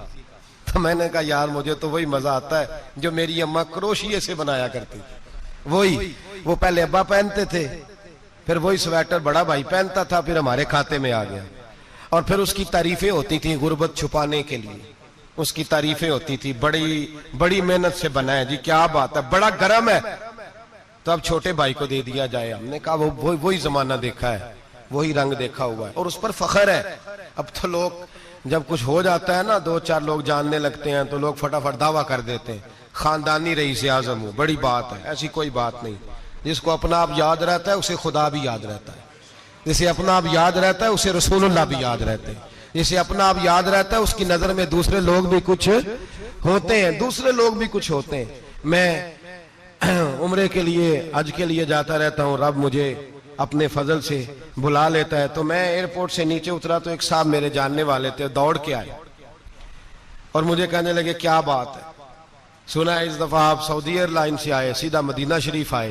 A: تو میں نے کہا یار مجھے تو وہی مزہ آتا ہے جو میری اماں کروشیے سے بنایا کرتی, وہ پہلے ابا پہنتے تھے, پھر وہی سویٹر بڑا بھائی پہنتا تھا, پھر ہمارے کھاتے میں آ گیا. اور پھر اس کی تعریفیں ہوتی تھیں غربت چھپانے کے لیے, اس کی تعریفیں ہوتی تھی بڑی محنت سے بنا ہے جی, کیا بات ہے, بڑا گرم ہے, تو اب چھوٹے بھائی کو دے دیا جائے. ہم نے کہا وہی زمانہ دیکھا ہے, وہی رنگ دیکھا ہوا ہے اور اس پر فخر ہے. اب تو لوگ جب کچھ ہو جاتا ہے نا, دو چار لوگ جاننے لگتے ہیں تو لوگ فٹافٹ دعویٰ کر دیتے ہیں خاندانی رئیس اعظم ہوں, بڑی بات ہے. ایسی کوئی بات نہیں. جس کو اپنا آپ یاد رہتا ہے اسے خدا بھی یاد رہتا ہے, جسے اپنا آپ یاد رہتا ہے اسے رسول اللہ بھی یاد رہتے ہیں, جسے اپنا آپ یاد رہتا ہے اس کی نظر میں دوسرے لوگ بھی کچھ ہوتے ہیں. میں عمرے کے لیے حج کے لیے جاتا رہتا ہوں, رب مجھے اپنے فضل سے بلا لیتا ہے. تو میں ایئرپورٹ سے نیچے اترا تو ایک صاحب میرے جاننے والے تھے, دوڑ کے آئے اور مجھے کہنے لگے کیا بات ہے, سنا ہے اس دفعہ آپ سعودی ایئر لائن سے آئے, سیدھا مدینہ شریف آئے,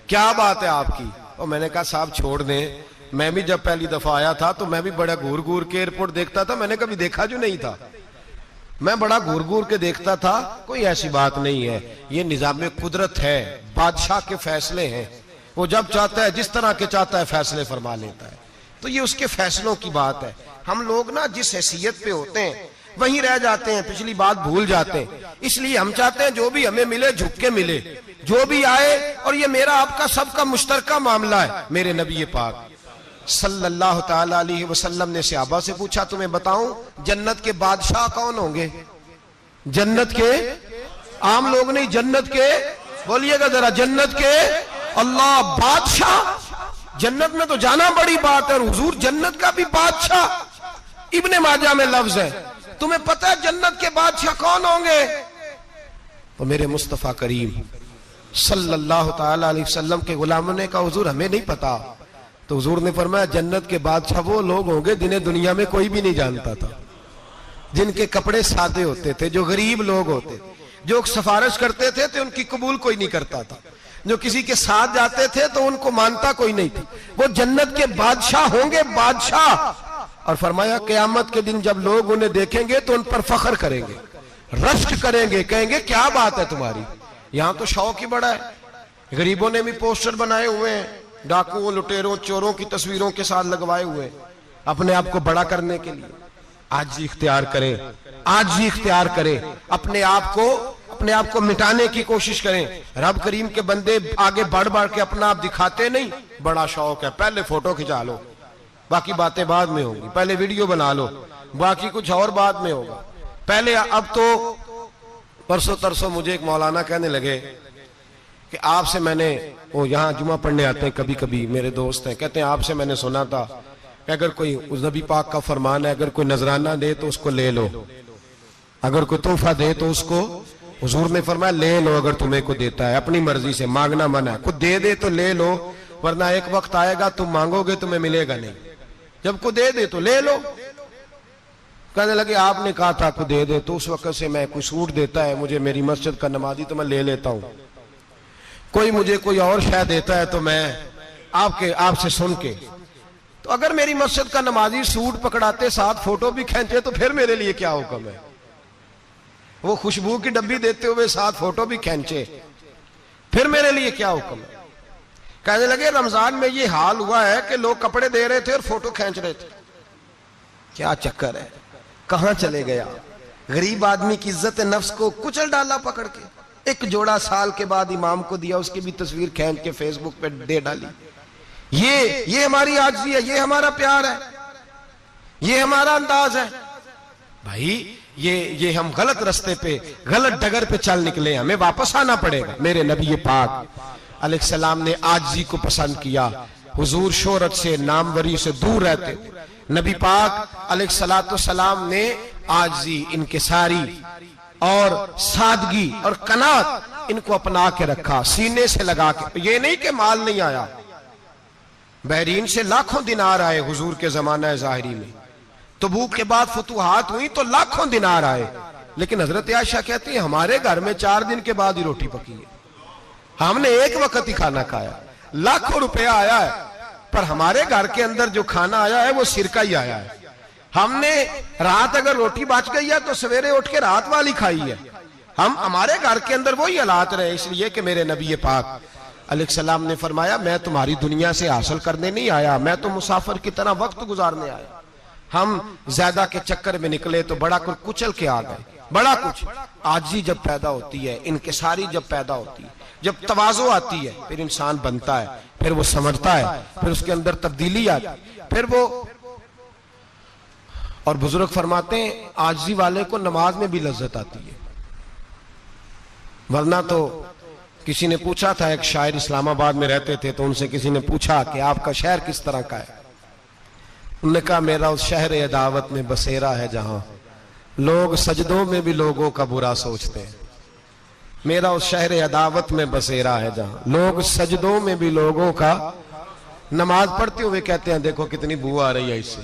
A: کیا بات ہے آپ کی. اور میں نے کہا صاحب چھوڑ دیں, میں بھی جب پہلی دفعہ آیا تھا تو میں بھی بڑا گور کے ایئرپورٹ دیکھتا تھا, میں نے کبھی دیکھا جو نہیں تھا, میں بڑا گور کے دیکھتا تھا. کوئی ایسی بات نہیں ہے, یہ نظام قدرت ہے, بادشاہ کے فیصلے ہیں, وہ جب چاہتا ہے جس طرح کے چاہتا ہے فیصلے فرما لیتا ہے. تو یہ اس کے فیصلوں کی بات ہے. ہم لوگ نا جس حیثیت پہ ہوتے ہیں وہیں رہ جاتے ہیں, پچھلی بات بھول جاتے ہیں. اس لیے ہم چاہتے ہیں جو بھی ہمیں ملے جھک کے ملے, جو بھی آئے, اور یہ میرا آپ کا سب کا مشترکہ معاملہ ہے. میرے نبی پاک صلی اللہ تعالی علیہ وسلم نے صحابہ سے پوچھا تمہیں بتاؤں جنت کے بادشاہ کون ہوں گے؟ جنت کے عام لوگ نہیں, جنت کے, بولیے گا ذرا, جنت کے اللہ بادشاہ. جنت میں تو جانا بڑی بات ہے, اور حضور جنت کا بھی بادشاہ. ابن ماجہ میں لفظ ہے. تمہیں پتہ ہے جنت کے بادشاہ کون ہوں گے؟ تو میرے مصطفیٰ کریم صلی اللہ تعالی علیہ وسلم کے غلاموں نے کہا حضور ہمیں نہیں پتا. تو حضور نے فرمایا جنت کے بادشاہ وہ لوگ ہوں گے جنہیں دنیا میں کوئی بھی نہیں جانتا تھا, جن کے کپڑے سادے ہوتے تھے, جو غریب لوگ ہوتے, جو سفارش کرتے تھے تو ان کی قبول کوئی نہیں کرتا تھا, جو کسی کے ساتھ جاتے تھے تو ان کو مانتا کوئی نہیں تھا. وہ جنت کے بادشاہ ہوں گے, بادشاہ. اور فرمایا قیامت کے دن جب لوگ انہیں دیکھیں گے تو ان پر فخر کریں گے, رشک کریں گے, کہیں گے کیا بات ہے تمہاری. یہاں تو شوق ہی بڑا ہے. غریبوں نے بھی پوسٹر بنائے ہوئے ہیں, ڈاکوؤں, لٹیروں, چوروں کی تصویروں کے ساتھ لگوائے ہوئے, اپنے آپ کو بڑا کرنے کے لیے. عاجزی اختیار کریں, عاجزی اختیار کریں, اپنے آپ کو مٹانے کی کوشش کریں. رب کریم کے بندے آگے بڑھ کے اپنا آپ دکھاتے نہیں, بڑا شوق ہے, پہلے فوٹو کھچا لو, باقی باتیں بعد میں ہوں گی، پہلے ویڈیو بنا لو، باقی کچھ اور بعد میں ہوگا پہلے۔ اب تو پرسوں ترسوں مجھے ایک مولانا کہنے لگے کہ آپ سے میں نے، وہ یہاں جمعہ پڑھنے آتے ہیں کبھی کبھی، میرے دوست ہیں، کہتے ہیں آپ سے میں نے سنا تھا کہ اگر کوئی اس نبی پاک کا فرمان ہے، اگر کوئی نذرانہ دے تو اس کو لے لو، اگر کوئی تحفہ دے تو اس کو، حضور نے فرمایا لے لو اگر تمہیں کو دیتا ہے، اپنی مرضی سے، مانگنا منع ہے، خود دے دے تو لے لو، ورنہ ایک وقت آئے گا تم مانگو گے تمہیں ملے گا نہیں، جب کو دے دے تو لے لو۔ کہنے لگے آپ نے کہا تھا کو دے دے، تو اس وقت سے میں، کوئی سوٹ دیتا ہے مجھے میری مسجد کا نمازی تو میں لے لیتا ہوں، کوئی مجھے کوئی اور شے دیتا ہے تو میں آپ سے سن کے، تو اگر میری مسجد کا نمازی سوٹ پکڑاتے ساتھ فوٹو بھی کھینچے تو پھر میرے لیے کیا حکم ہے؟ وہ خوشبو کی ڈبی دیتے ہوئے ساتھ فوٹو بھی کھینچے، پھر میرے لیے کیا حکم ہے؟ کہنے لگے رمضان میں یہ حال ہوا ہے کہ لوگ کپڑے دے رہے تھے اور فوٹو کھینچ رہے تھے، کیا چکر ہے، کہاں چلے گیا؟ غریب آدمی کی عزت نفس کو کچل ڈالا پکڑ کے، ایک جوڑا سال کے بعد امام کو دیا، اس کی بھی تصویر کھینچ کے فیس بک پہ دے ڈالی۔ یہ ہماری عاجزی ہے، یہ ہمارا پیار ہے، یہ ہمارا انداز ہے۔ بھائی یہ ہم غلط رستے پہ، غلط ڈگر پہ چل نکلے، ہمیں واپس آنا پڑے گا۔ میرے نبی پاک علیہ السلام نے عاجزی کو پسند کیا، حضور شہرت سے، ناموری سے دور رہتے، نبی پاک علیہ السلام نے عاجزی، انکساری اور سادگی اور قناعت ان کو اپنا کے رکھا، سینے سے لگا کے۔ یہ نہیں کہ مال نہیں آیا، بحرین سے لاکھوں دینار آئے حضور کے زمانہ ظاہری میں، تبوک کے بعد فتوحات ہوئی تو لاکھوں دینار آئے، لیکن حضرت عائشہ کہتی ہیں ہمارے گھر میں 4 دن کے بعد ہی روٹی پکی ہے، ہم نے ایک وقت ہی کھانا کھایا، لاکھوں روپیہ آیا ہے پر ہمارے گھر کے اندر جو کھانا آیا ہے وہ سرکہ ہی آیا ہے، ہم نے رات اگر روٹی بچ گئی ہے تو سویرے اٹھ کے رات والی کھائی ہے، ہمارے گھر کے اندر وہی حالات رہے۔ اس لیے کہ میرے نبی پاک علیہ السلام نے فرمایا میں تمہاری دنیا سے حاصل کرنے نہیں آیا، میں تو مسافر کی طرح وقت گزارنے آیا۔ ہم زیادہ کے چکر میں نکلے تو بڑا کچھ کچل کے آ گئے، بڑا کچھ۔ عاجزی جب پیدا ہوتی ہے، انکساری جب پیدا ہوتی ہے، جب تواضع آتی ہے، پھر انسان بنتا ہے، پھر وہ سمجھتا ہے، پھر اس کے اندر تبدیلی آتی ہے، پھر وہ۔ اور بزرگ فرماتے ہیں عاجزی والے کو نماز میں بھی لذت آتی ہے، ورنہ تو کسی نے پوچھا تھا، ایک شاعر اسلام آباد میں رہتے تھے، تو ان سے کسی نے پوچھا کہ آپ کا شہر کس طرح کا ہے؟ انہوں نے کہا میرا اس شہر عداوت میں بسیرا ہے جہاں لوگ سجدوں میں بھی لوگوں کا برا سوچتے ہیں، میرا اس شہر عداوت میں بسیرا ہے جہاں لوگ سجدوں میں بھی لوگوں کا، نماز پڑھتے ہوئے کہتے ہیں دیکھو کتنی بو آ رہی ہے اس سے،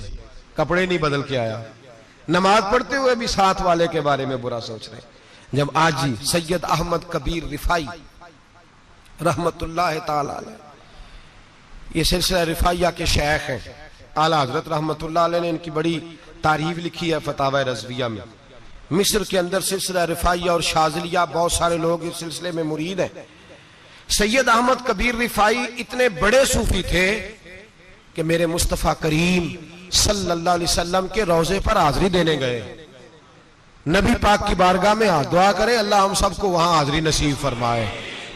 A: کپڑے نہیں بدل کے آیا، نماز پڑھتے ہوئے بھی ساتھ والے کے بارے میں برا سوچ رہے ہیں۔ جب آجی سید احمد کبیر رفائی رحمت اللہ تعالی علیہ، یہ سلسلہ رفائیہ کے شیخ ہیں، اعلیٰ حضرت رحمت اللہ علیہ نے ان کی بڑی تعریف لکھی ہے فتاوی رضویہ میں۔ مصر کے اندر سلسلہ رفائیہ اور شاذلیہ، بہت سارے لوگ اس سلسلے میں مرید ہیں۔ سید احمد کبیر رفائی اتنے بڑے صوفی تھے کہ میرے مصطفیٰ کریم صلی اللہ علیہ وسلم کے روضے پر حاضری دینے گئے، نبی پاک کی بارگاہ میں دعا کریں اللہ ہم سب کو وہاں حاضری نصیب فرمائے،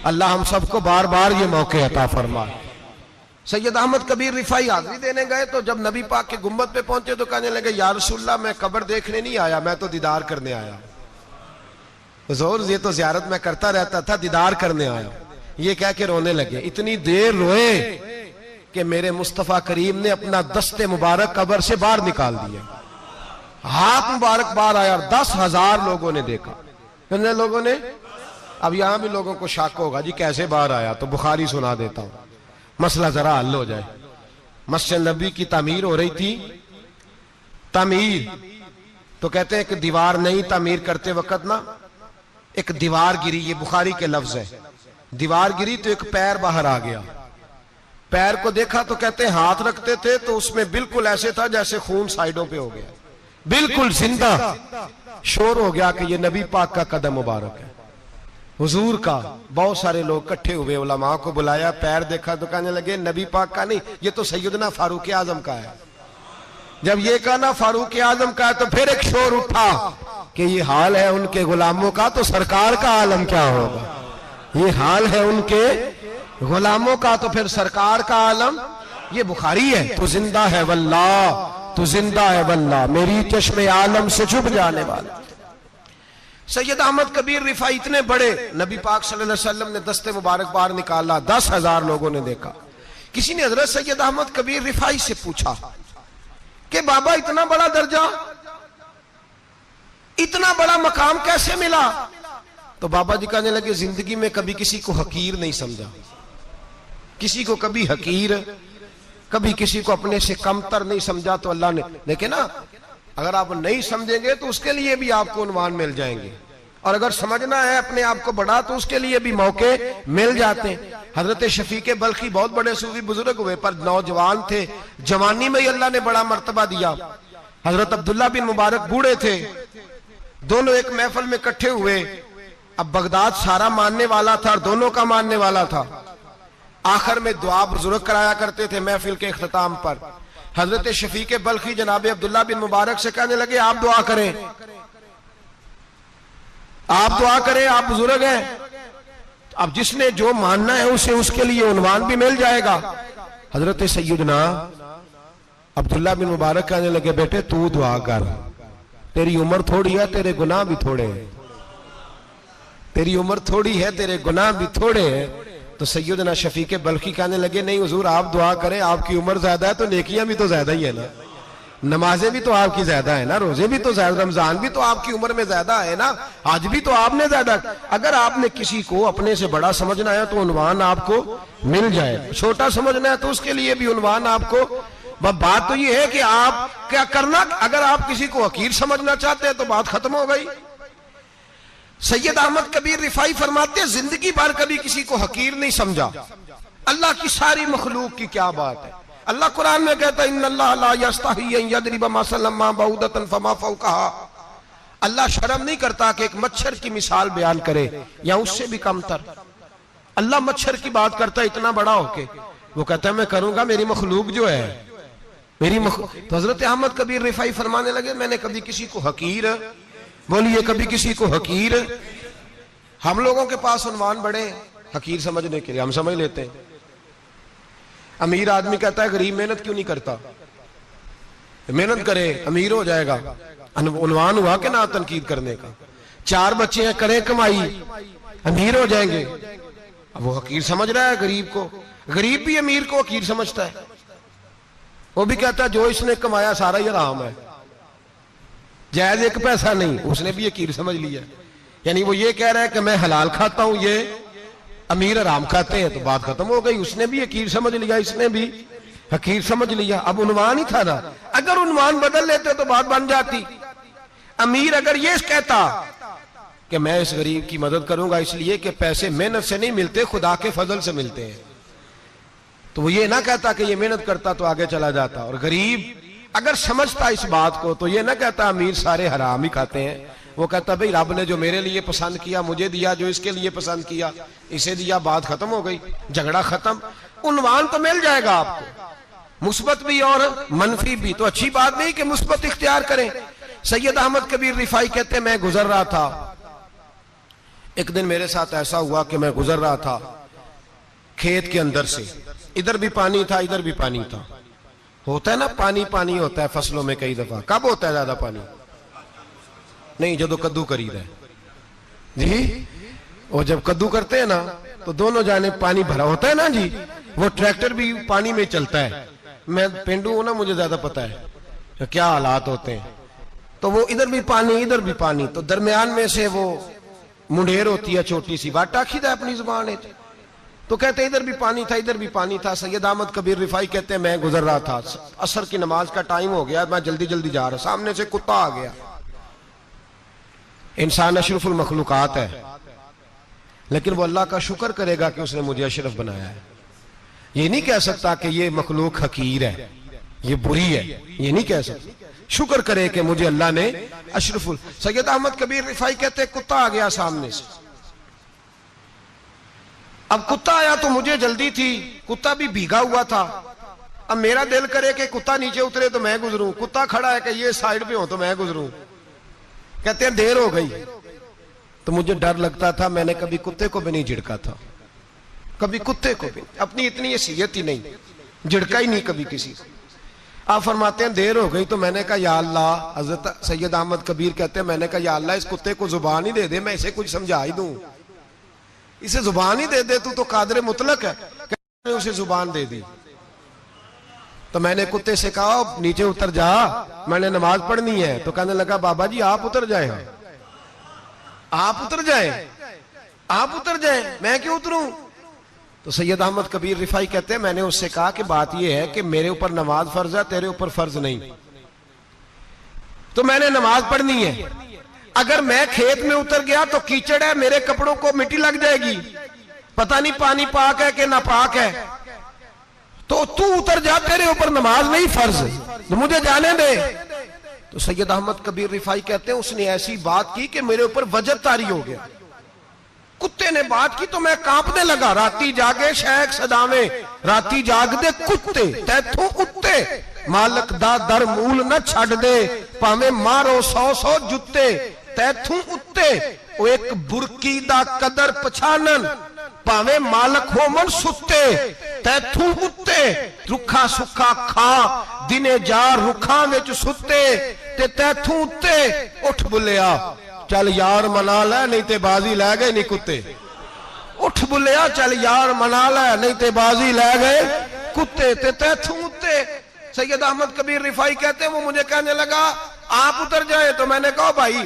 A: اللہ ہم سب کو بار بار یہ موقع عطا فرمائے۔ سید احمد کبیر رفائی حاضری دینے گئے تو جب نبی پاک کے گنبد پہ پہنچے تو کہنے لگے یا رسول اللہ میں قبر دیکھنے نہیں آیا، میں تو دیدار کرنے آیا۔ حضور یہ تو زیارت میں کرتا رہتا تھا، دیدار کرنے آیا۔ یہ کہہ کے رونے لگے، اتنی دیر روئے کہ میرے مصطفیٰ کریم نے اپنا دست مبارک قبر سے باہر نکال دیا، ہاتھ مبارک باہر آیا، 10,000 لوگوں نے دیکھا۔ کتنے لوگوں نے؟ اب یہاں بھی لوگوں کو شک ہوگا جی کیسے باہر آیا، تو بخاری سنا دیتا ہوں مسئلہ ذرا حل ہو جائے۔ مسجد نبی کی تعمیر ہو رہی تھی، تعمیر تو کہتے ہیں کہ دیوار نہیں، تعمیر کرتے وقت نا ایک دیوار گری، یہ بخاری کے لفظ ہے، دیوار گری تو ایک پیر باہر آ گیا، پیر کو دیکھا تو کہتے ہیں ہاتھ رکھتے تھے تو اس میں بالکل ایسے تھا جیسے خون سائیڈوں پہ ہو گیا، بالکل زندہ۔ شور ہو گیا کہ یہ نبی پاک کا قدم مبارک ہے، حضور کا۔ بہت سارے لوگ کٹھے ہوئے، علماء کو بلایا، پیر دیکھا تو کہنے لگے نبی پاک کا نہیں، یہ تو سیدنا فاروق اعظم کا ہے۔ جب یہ کہا نا فاروق اعظم کا ہے تو پھر ایک شور اٹھا کہ یہ حال ہے ان کے غلاموں کا تو سرکار کا عالم کیا ہوگا، یہ حال ہے ان کے غلاموں کا تو پھر سرکار کا عالم۔ یہ بخاری ہے، تو زندہ ہے واللہ، تو زندہ ہے واللہ، میری چشم عالم سے چھپ جانے والا۔ سید احمد کبیر رفاعی اتنے بڑے، نبی پاک صلی اللہ علیہ وسلم نے دست مبارک بار نکالا، 10,000 لوگوں نے دیکھا۔ کسی نے حضرت سید احمد کبیر رفاعی سے پوچھا کہ بابا اتنا بڑا درجہ، اتنا بڑا مقام کیسے ملا؟ تو بابا جی کہنے لگے زندگی میں کبھی کسی کو حقیر نہیں سمجھا، کسی کو کبھی حقیر، کبھی کسی کو اپنے سے کمتر نہیں سمجھا۔ تو اللہ نے دیکھیں نا، اگر آپ نہیں سمجھیں گے تو اس کے لیے بھی آپ کو عنوان مل جائیں گے، اور اگر سمجھنا ہے اپنے آپ کو بڑا تو اس کے لیے بھی موقع مل جاتے ہیں۔ حضرت شفیق بلخی بہت بڑے صوفی بزرگ ہوئے، پر نوجوان تھے، جوانی میں ہی اللہ نے بڑا مرتبہ دیا۔ حضرت عبداللہ بن مبارک بوڑھے تھے، دونوں ایک محفل میں اکٹھے ہوئے۔ اب بغداد سارا ماننے والا تھا اور دونوں کا ماننے والا تھا۔ آخر میں دعا بزرگ کرایا کرتے تھے محفل کے اختتام پر۔ حضرت شفیق بلخی جناب عبداللہ بن مبارک سے کہنے لگے آپ دعا کریں، آپ دعا کریں، آپ بزرگ ہیں، اب جس نے جو ماننا ہے اسے اس کے لیے عنوان بھی مل جائے گا۔ حضرت سیدنا عبداللہ بن مبارک کہنے لگے بیٹے تو دعا کر، تیری عمر تھوڑی ہے، تیرے گناہ بھی تھوڑے ہیں، تیری عمر تھوڑی ہے، تیرے گناہ بھی تھوڑے ہیں۔ تو سیدنا شفیق بلخی کہنے لگے نہیں حضور آپ دعا کریں، آپ کی عمر زیادہ ہے تو نیکیاں بھی تو زیادہ ہی ہے نا، نمازیں بھی تو آپ کی زیادہ ہے نا، روزے بھی تو زیادہ، رمضان بھی تو آپ کی عمر میں زیادہ ہے نا، آج بھی تو آپ نے زیادہ۔ اگر آپ نے کسی کو اپنے سے بڑا سمجھنا ہے تو عنوان آپ کو مل جائے، چھوٹا سمجھنا ہے تو اس کے لیے بھی عنوان آپ کو۔ بات تو یہ ہے کہ آپ کیا کرنا، اگر آپ کسی کو حقیر سمجھنا چاہتے ہیں تو بات ختم ہو گئی۔ سید احمد کبیر رفاعی فرماتے ہیں زندگی بھر کبھی کسی کو حقیر نہیں سمجھا۔ اللہ کی ساری مخلوق کی کیا بات ہے، اللہ قرآن میں کہتا ہے ان اللہ لا یستحی ان یضرب مثلا ما بعوضۃ فما فوقها، اللہ شرم نہیں کرتا کہ ایک مچھر کی مثال بیان کرے یا اس سے بھی کم تر۔ اللہ مچھر کی بات کرتا ہے اتنا بڑا ہو کے، وہ کہتا ہے میں کروں گا، میری مخلوق جو ہے میری تو حضرت احمد کبیر رفاعی فرمانے لگے میں نے کبھی کسی کو حقیر، بولیے کبھی کسی کو حقیر۔ ہم لوگوں کے پاس عنوان بڑے حقیر سمجھنے کے لیے، ہم سمجھ لیتے ہیں۔ امیر آدمی کہتا ہے غریب محنت کیوں نہیں کرتا، محنت کرے امیر ہو جائے گا، عنوان ہوا کہ نہ تنقید کرنے کا۔ 4 بچے ہیں کریں کمائی امیر ہو جائیں گے، اب وہ حقیر سمجھ رہا ہے غریب کو، غریب بھی امیر کو حقیر سمجھتا ہے، وہ بھی کہتا ہے جو اس نے کمایا سارا ہی حرام ہے، جائز ایک پیسہ نہیں، اس نے بھی حقیر سمجھ لیا، یعنی وہ یہ کہہ رہا ہے کہ میں حلال کھاتا ہوں، یہ امیر حرام کھاتے ہیں، تو بات ختم ہو گئی، اس نے بھی حقیر سمجھ لیا، اس نے بھی حقیر سمجھ لیا۔ اب عنوان ہی تھا نا، اگر عنوان بدل لیتے تو بات بن جاتی۔ امیر اگر یہ کہتا کہ میں اس غریب کی مدد کروں گا اس لیے کہ پیسے محنت سے نہیں ملتے خدا کے فضل سے ملتے ہیں، تو وہ یہ نہ کہتا کہ یہ محنت کرتا تو آگے چلا جاتا۔ اور غریب اگر سمجھتا اس بات کو تو یہ نہ کہتا امیر سارے حرام ہی کھاتے ہیں، وہ کہتا بھئی رب نے جو میرے لیے پسند کیا مجھے دیا، جو اس کے لیے پسند کیا اسے دیا، بات ختم ہو گئی، جھگڑا ختم۔ عنوان تو مل جائے گا آپ کو، مثبت بھی اور منفی بھی، تو اچھی بات نہیں کہ مثبت اختیار کریں۔ سید احمد کبیر رفاعی کہتے ہیں میں گزر رہا تھا، ایک دن میرے ساتھ ایسا ہوا کہ میں گزر رہا تھا کھیت کے اندر سے، ادھر بھی پانی تھا ادھر بھی پانی تھا، ہوتا ہے نا پانی پانی ہوتا ہے فصلوں میں کئی دفعہ، کب ہوتا ہے زیادہ پانی؟ نہیں جدو کدو کری رہے جی، وہ جب کدو کرتے ہیں نا تو دونوں جانب پانی بھرا ہوتا ہے نا جی، وہ ٹریکٹر بھی پانی میں چلتا ہے، میں پینڈو ہوں نا مجھے زیادہ پتا ہے کیا حالات ہوتے ہیں، تو وہ ادھر بھی پانی ادھر بھی پانی، تو درمیان میں سے وہ منڈیر ہوتی ہے چھوٹی سی، واٹا کھیدا ہے اپنی زبان ہے، تو کہتے ہیں ادھر بھی پانی تھا ادھر بھی پانی تھا۔ سید احمد کبیر رفاعی کہتے ہیں میں گزر رہا تھا، عصر کی نماز کا ٹائم ہو گیا، میں جلدی جلدی جا رہا، سامنے سے کتا آ گیا۔ انسان اشرف المخلوقات ہے، لیکن وہ اللہ کا شکر کرے گا کہ اس نے مجھے اشرف بنایا ہے، یہ نہیں کہہ سکتا کہ یہ مخلوق حقیر ہے یہ بری ہے، یہ نہیں کہہ سکتا، شکر کرے کہ مجھے اللہ نے اشرف سید احمد کبیر رفاعی کہتے ہیں کتا آ گیا سامنے سے، اب کتا آیا تو مجھے جلدی تھی، کتا بھی بھیگا ہوا تھا، اب میرا دل کرے کہ کتا نیچے اترے تو میں گزروں، کتا کھڑا ہے کہ یہ سائیڈ پہ ہو تو میں گزروں، کہتے ہیں دیر ہو گئی، تو مجھے ڈر لگتا تھا، میں نے کبھی کتے کو بھی نہیں جھڑکا تھا، کبھی کتے کو بھی، اپنی اتنی حیثیت ہی نہیں، جھڑکا ہی نہیں کبھی کسی کو. آپ فرماتے ہیں دیر ہو گئی تو میں نے کہا یا اللہ, حضرت سید احمد کبیر کہتے ہیں میں نے کہا یا اللہ اس کتے کو زبان ہی دے دے, میں اسے کچھ سمجھا ہی دوں, اسے زبان ہی دے دے, تو قادر مطلق ہے. کہ اسے زبان دے دی. تو میں نے کتے سے کہا نیچے اتر جا, میں نے نماز پڑھنی ہے. تو کہنے لگا بابا جی آپ اتر جائیں, آپ اتر جائیں, آپ اتر جائیں, میں کیوں اتروں؟ تو سید احمد کبیر رفاعی کہتے ہیں میں نے اس سے کہا کہ بات یہ ہے کہ میرے اوپر نماز فرض ہے, تیرے اوپر فرض نہیں, تو میں نے نماز پڑھنی ہے. اگر میں کھیت میں اتر گیا تو کیچڑ ہے, میرے کپڑوں کو مٹی لگ جائے گی, پتہ نہیں پانی پاک ہے کہ ناپاک ہے, تو تو اتر جا, تیرے اوپر نماز نہیں فرض, تو مجھے جانے دے. تو سید احمد کبیر رفاعی کہتے ہیں اس نے ایسی بات کی کہ میرے اوپر وجب طاری ہو گیا. کتے نے بات کی تو میں کانپنے لگا. راتی جاگے شیخ صداویں, راتی جاگ دے کتے, تیتھوں اتے مالک دا در مول نہ چھڑ دے, پاویں مارو 100 جتے, تیتھوں اتے او ایک برکی دا قدر پچھانن, پاویں مالک ہو من ستے, تیتھوں اتے رکھا سکھا کھا دنے جار رکھاں وچ ستے, تے تیتھوں اتے اٹھ بلیا چل یار منا لے نہیں تے بازی لے گئے نہیں کتے, اٹھ بلیا چل یار منا لے نہیں تے بازی لے گئے کتے, تے تیتھوں اتے. سید احمد کبیر رفاعی کہتے ہیں وہ مجھے کہنے لگا آپ اتر جائیں. تو میں نے کہا بھائی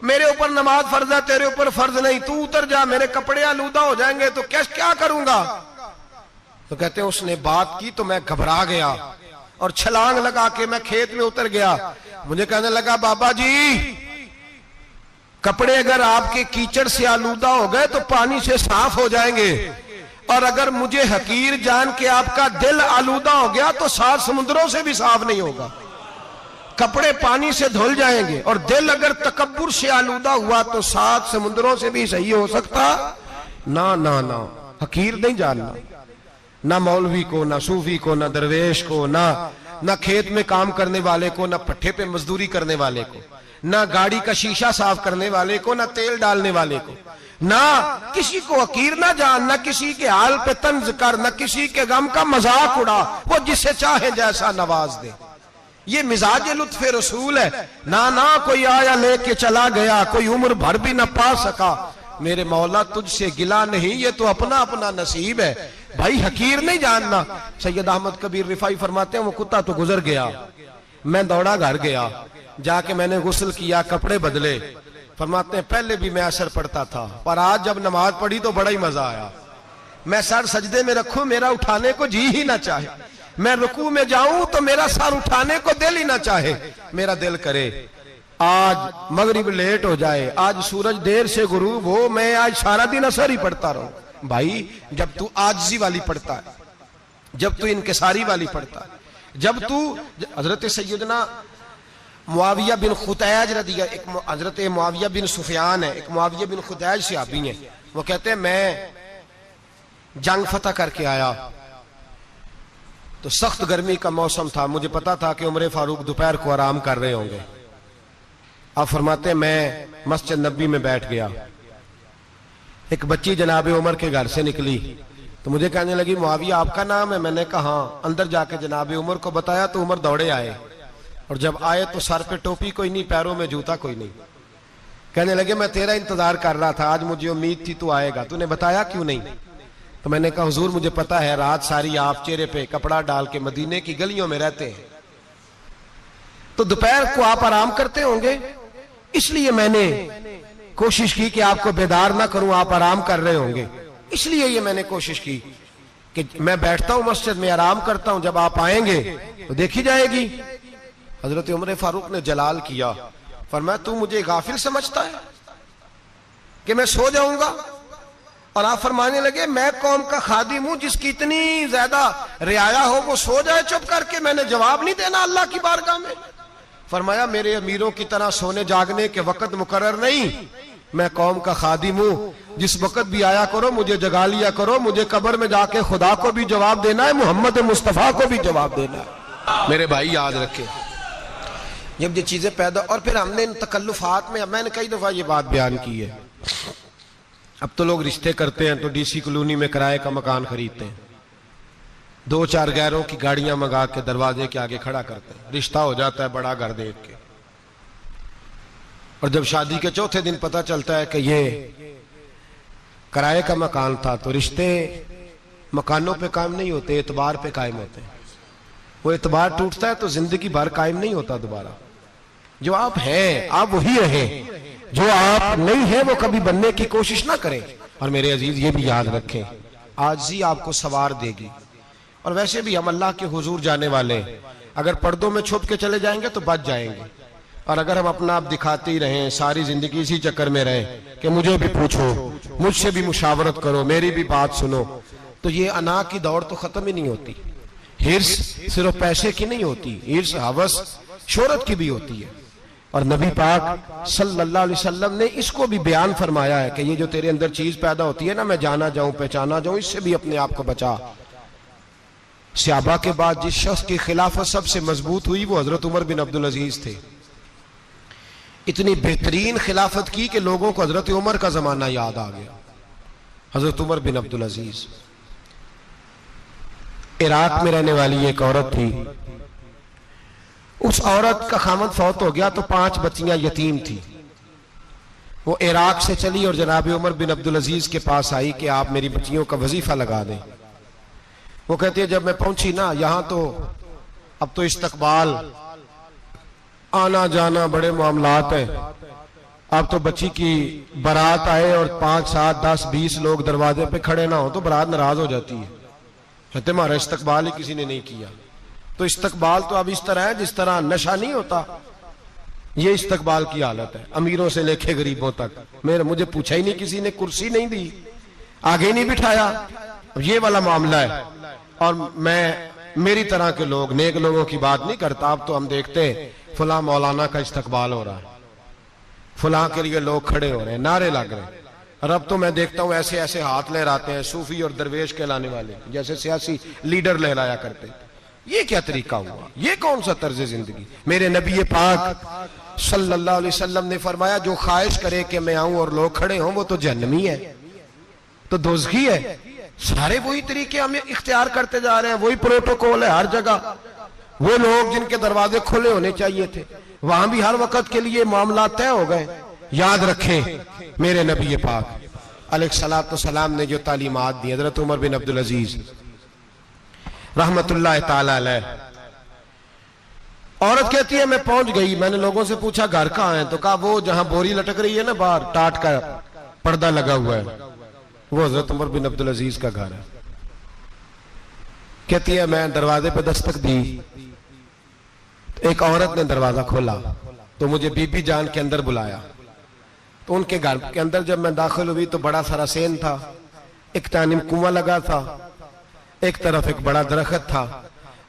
A: میرے اوپر نماز فرض ہے, تیرے اوپر فرض نہیں, تو اتر جا, میرے کپڑے آلودہ ہو جائیں گے تو کیا کروں گا؟ تو کہتے ہیں اس نے بات کی تو میں گھبرا گیا اور چھلانگ لگا کے میں کھیت میں اتر گیا. مجھے کہنے لگا بابا جی کپڑے اگر آپ کے کیچڑ سے آلودہ ہو گئے تو پانی سے صاف ہو جائیں گے, اور اگر مجھے حقیر جان کے آپ کا دل آلودہ ہو گیا تو 7 سمندروں سے بھی صاف نہیں ہوگا. کپڑے پانی سے دھل جائیں گے, اور دل اگر تکبر سے آلودہ ہوا تو 7 سمندروں سے بھی صحیح ہو سکتا نہ. حقیر نہیں جاننا, نہ مولوی کو, نہ صوفی کو, نہ درویش کو, نہ کھیت میں کام کرنے والے کو, نہ پٹھے پہ مزدوری کرنے والے کو, نہ گاڑی کا شیشہ صاف کرنے والے کو, نہ تیل ڈالنے والے کو, نہ کسی کو حقیر نہ جان, نہ کسی کے حال پہ طنز کر, نہ کسی کے غم کا مذاق اڑا, وہ جسے چاہے جیسا نواز دے. یہ مزاج لطف رسول ہے. نہ کوئی آیا لے کے چلا گیا, کوئی عمر بھر بھی نہ پا سکا, میرے مولا تجھ سے گلا نہیں, یہ تو اپنا اپنا نصیب ہے. بھائی حقیر نہیں جاننا. سید احمد کبیر رفاعی فرماتے ہیں وہ کتا تو گزر گیا, میں دوڑا گھر گیا, جا کے میں نے غسل کیا, کپڑے بدلے. فرماتے ہیں پہلے بھی میں عصر پڑھتا تھا, پر آج جب نماز پڑھی تو بڑا ہی مزہ آیا. میں سر سجدے میں رکھوں میرا اٹھانے کو جی ہی نہ چاہے, میں رکوع میں جاؤں تو میرا سر اٹھانے کو دل ہی نہ چاہے, میرا دل کرے آج مغرب لیٹ ہو جائے, آج سورج دیر سے غروب ہو, میں آج سارا دن عصر ہی پڑھتا رہوں. بھائی جب تو عاجزی والی پڑھتا ہے, جب تو انکساری والی پڑھتا ہے, جب تو حضرت سیدنا معاویہ بن خطیج رضی اللہ, حضرت معاویہ بن سفیان ہے, ایک معاویہ بن خطیج صحابی ہیں, وہ کہتے ہیں میں جنگ فتح کر کے آیا تو سخت گرمی کا موسم تھا, مجھے پتا تھا کہ عمر فاروق دوپہر کو آرام کر رہے ہوں گے. آپ فرماتے ہیں میں مسجد نبی میں بیٹھ گیا, ایک بچی جناب عمر کے گھر سے نکلی تو مجھے کہنے لگی معاویہ آپ کا نام ہے؟ میں نے کہا ہاں. اندر جا کے جناب عمر کو بتایا تو عمر دوڑے آئے, اور جب آئے تو سر پہ ٹوپی کوئی نہیں, پیروں میں جوتا کوئی نہیں. کہنے لگے میں تیرا انتظار کر رہا تھا, آج مجھے امید تھی تو آئے گا, تو نے بتایا کیوں نہیں؟ تو میں نے کہا حضور مجھے پتا ہے رات ساری آپ چہرے پہ کپڑا ڈال کے مدینے کی گلیوں میں رہتے ہیں, تو دوپہر کو آپ آرام کرتے ہوں گے, اس لیے میں نے کوشش کی کہ آپ کو بیدار نہ کروں, آپ آرام کر رہے ہوں گے, اس لیے یہ میں نے کوشش کی کہ میں بیٹھتا ہوں مسجد میں آرام کرتا ہوں, جب آپ آئیں گے تو دیکھی جائے گی. حضرت عمر فاروق نے جلال کیا, فرمایا تو مجھے غافل سمجھتا ہے کہ میں سو جاؤں گا؟ اور آپ فرمانے لگے میں قوم کا خادم ہوں, جس کی اتنی زیادہ رعایا ہو وہ سو جائے چپ کر کے, میں نے جواب نہیں دینا اللہ کی بارگاہ میں. فرمایا میرے امیروں کی طرح سونے جاگنے کے وقت مقرر نہیں, میں قوم کا خادم ہوں, جس وقت بھی آیا کرو مجھے جگا لیا کرو, مجھے قبر میں جا کے خدا کو بھی جواب دینا ہے, محمد مصطفیٰ کو بھی جواب دینا ہے. میرے بھائی یاد رکھیں جب یہ چیزیں پیدا, اور پھر ہم نے ان تکلفات میں, میں نے کئی دفعہ یہ بات بیان کی ہے, اب تو لوگ رشتے کرتے ہیں تو ڈی سی کالونی میں کرائے کا مکان خریدتے ہیں, دو چار غیروں کی گاڑیاں منگا کے دروازے کے آگے کھڑا کرتے ہیں، رشتہ ہو جاتا ہے بڑا گھر دیکھ کے، اور جب شادی کے چوتھے دن پتہ چلتا ہے کہ یہ کرائے کا مکان تھا، تو رشتے مکانوں پہ قائم نہیں ہوتے، اعتبار پہ قائم ہوتے ہیں۔ وہ اعتبار ٹوٹتا ہے تو زندگی بھر قائم نہیں ہوتا دوبارہ۔ جو آپ ہیں آپ وہی رہیں، جو آپ نہیں ہیں وہ کبھی بننے کی کوشش نہ کریں۔ اور میرے عزیز یہ بھی یاد رکھیں، عاجزی آپ کو سوار دے گی۔ اور ویسے بھی ہم اللہ کے حضور جانے والے، اگر پردوں میں چھپ کے چلے جائیں گے تو بچ جائیں گے، اور اگر ہم اپنا آپ دکھاتے ہی رہیں، ساری زندگی اسی چکر میں رہیں کہ مجھے بھی پوچھو، مجھ سے بھی مشاورت کرو، میری بھی بات سنو، تو یہ انا کی دوڑ تو ختم ہی نہیں ہوتی۔ ہرس صرف پیسے کی نہیں ہوتی، ہرس ہوس شہرت کی بھی ہوتی ہے۔ اور نبی پاک صلی اللہ علیہ وسلم نے اس کو بھی بیان فرمایا ہے کہ یہ جو تیرے اندر چیز پیدا ہوتی ہے نا، میں جانا جاؤں پہچانا جاؤں، اس سے بھی اپنے آپ کو بچا۔ صحابہ کے بعد جس شخص کی خلافت سب سے مضبوط ہوئی وہ حضرت عمر بن عبدالعزیز تھے۔ اتنی بہترین خلافت کی کہ لوگوں کو حضرت عمر کا زمانہ یاد آ گیا۔ حضرت عمر بن عبدالعزیز عراق میں رہنے والی ایک عورت تھی، اس عورت کا خامد فوت ہو گیا تو 5 بچیاں یتیم تھی۔ وہ عراق سے چلی اور جناب عمر بن عبدالعزیز کے پاس آئی کہ آپ میری بچیوں کا وظیفہ لگا دیں۔ وہ کہتے ہیں جب میں پہنچی نا، یہاں تو اب تو استقبال، آنا جانا بڑے معاملات ہیں، اب تو بچی کی برات آئے اور 5 7 10 20 لوگ دروازے پہ کھڑے نہ ہو تو برات ناراض ہو جاتی ہے، کہتے ہمارا استقبال ہی کسی نے نہیں کیا۔ تو استقبال تو اب اس طرح ہے جس طرح نشہ نہیں ہوتا، یہ استقبال کی حالت ہے، امیروں سے لے کے غریبوں تک۔ مجھے پوچھا ہی نہیں کسی نے، کرسی نہیں دی، آگے نہیں بٹھایا، یہ والا معاملہ ہے۔ اور میں میری طرح کے لوگ، نیک لوگوں کی بات نہیں کرتا، اب تو ہم دیکھتے ہیں فلاں مولانا کا استقبال ہو رہا ہے، فلاں کے لیے لوگ کھڑے ہو رہے ہیں، نعرے لگ رہے ہیں، اور اب تو میں دیکھتا ہوں ایسے ایسے ہاتھ لہراتے ہیں صوفی اور درویش کہلانے والے، جیسے سیاسی لیڈر لہرایا کرتے۔ یہ کیا طریقہ ہوا؟ یہ کون سا طرز زندگی؟ میرے نبی پاک صلی اللہ علیہ وسلم نے فرمایا جو خواہش کرے کہ میں آؤں اور لوگ کھڑے ہوں وہ تو جہنمی ہے، تو دوزخی ہے۔ سارے وہی طریقے ہم اختیار کرتے جا رہے ہیں، وہی پروٹوکول ہے ہر جگہ۔ وہ لوگ جن کے دروازے کھلے ہونے چاہیے تھے وہاں بھی ہر وقت کے لیے معاملات طے ہو گئے۔ یاد رکھیں میرے نبی پاک علیہ الصلوۃ والسلام نے جو تعلیمات دی، حضرت عمر بن عبدالعزیز رحمت اللہ تعالی علیہ، عورت کہتی ہے میں پہنچ گئی، میں نے لوگوں سے پوچھا گھر کہاں ہے، تو کہا وہ جہاں بوری لٹک رہی ہے نا باہر، ٹاٹ کا پردہ لگا ہوا ہے، وہ حضرت عمر بن عبدالعزیز کا گھر ہے۔ کہتی ہے میں دروازے پہ دستک دی، ایک عورت نے دروازہ کھولا تو مجھے بی بی جان کے اندر بلایا۔ تو ان کے گھر کے اندر جب میں داخل ہوئی تو بڑا سارا سین تھا، ایک جانب کنواں لگا تھا، ایک طرف ایک بڑا درخت تھا،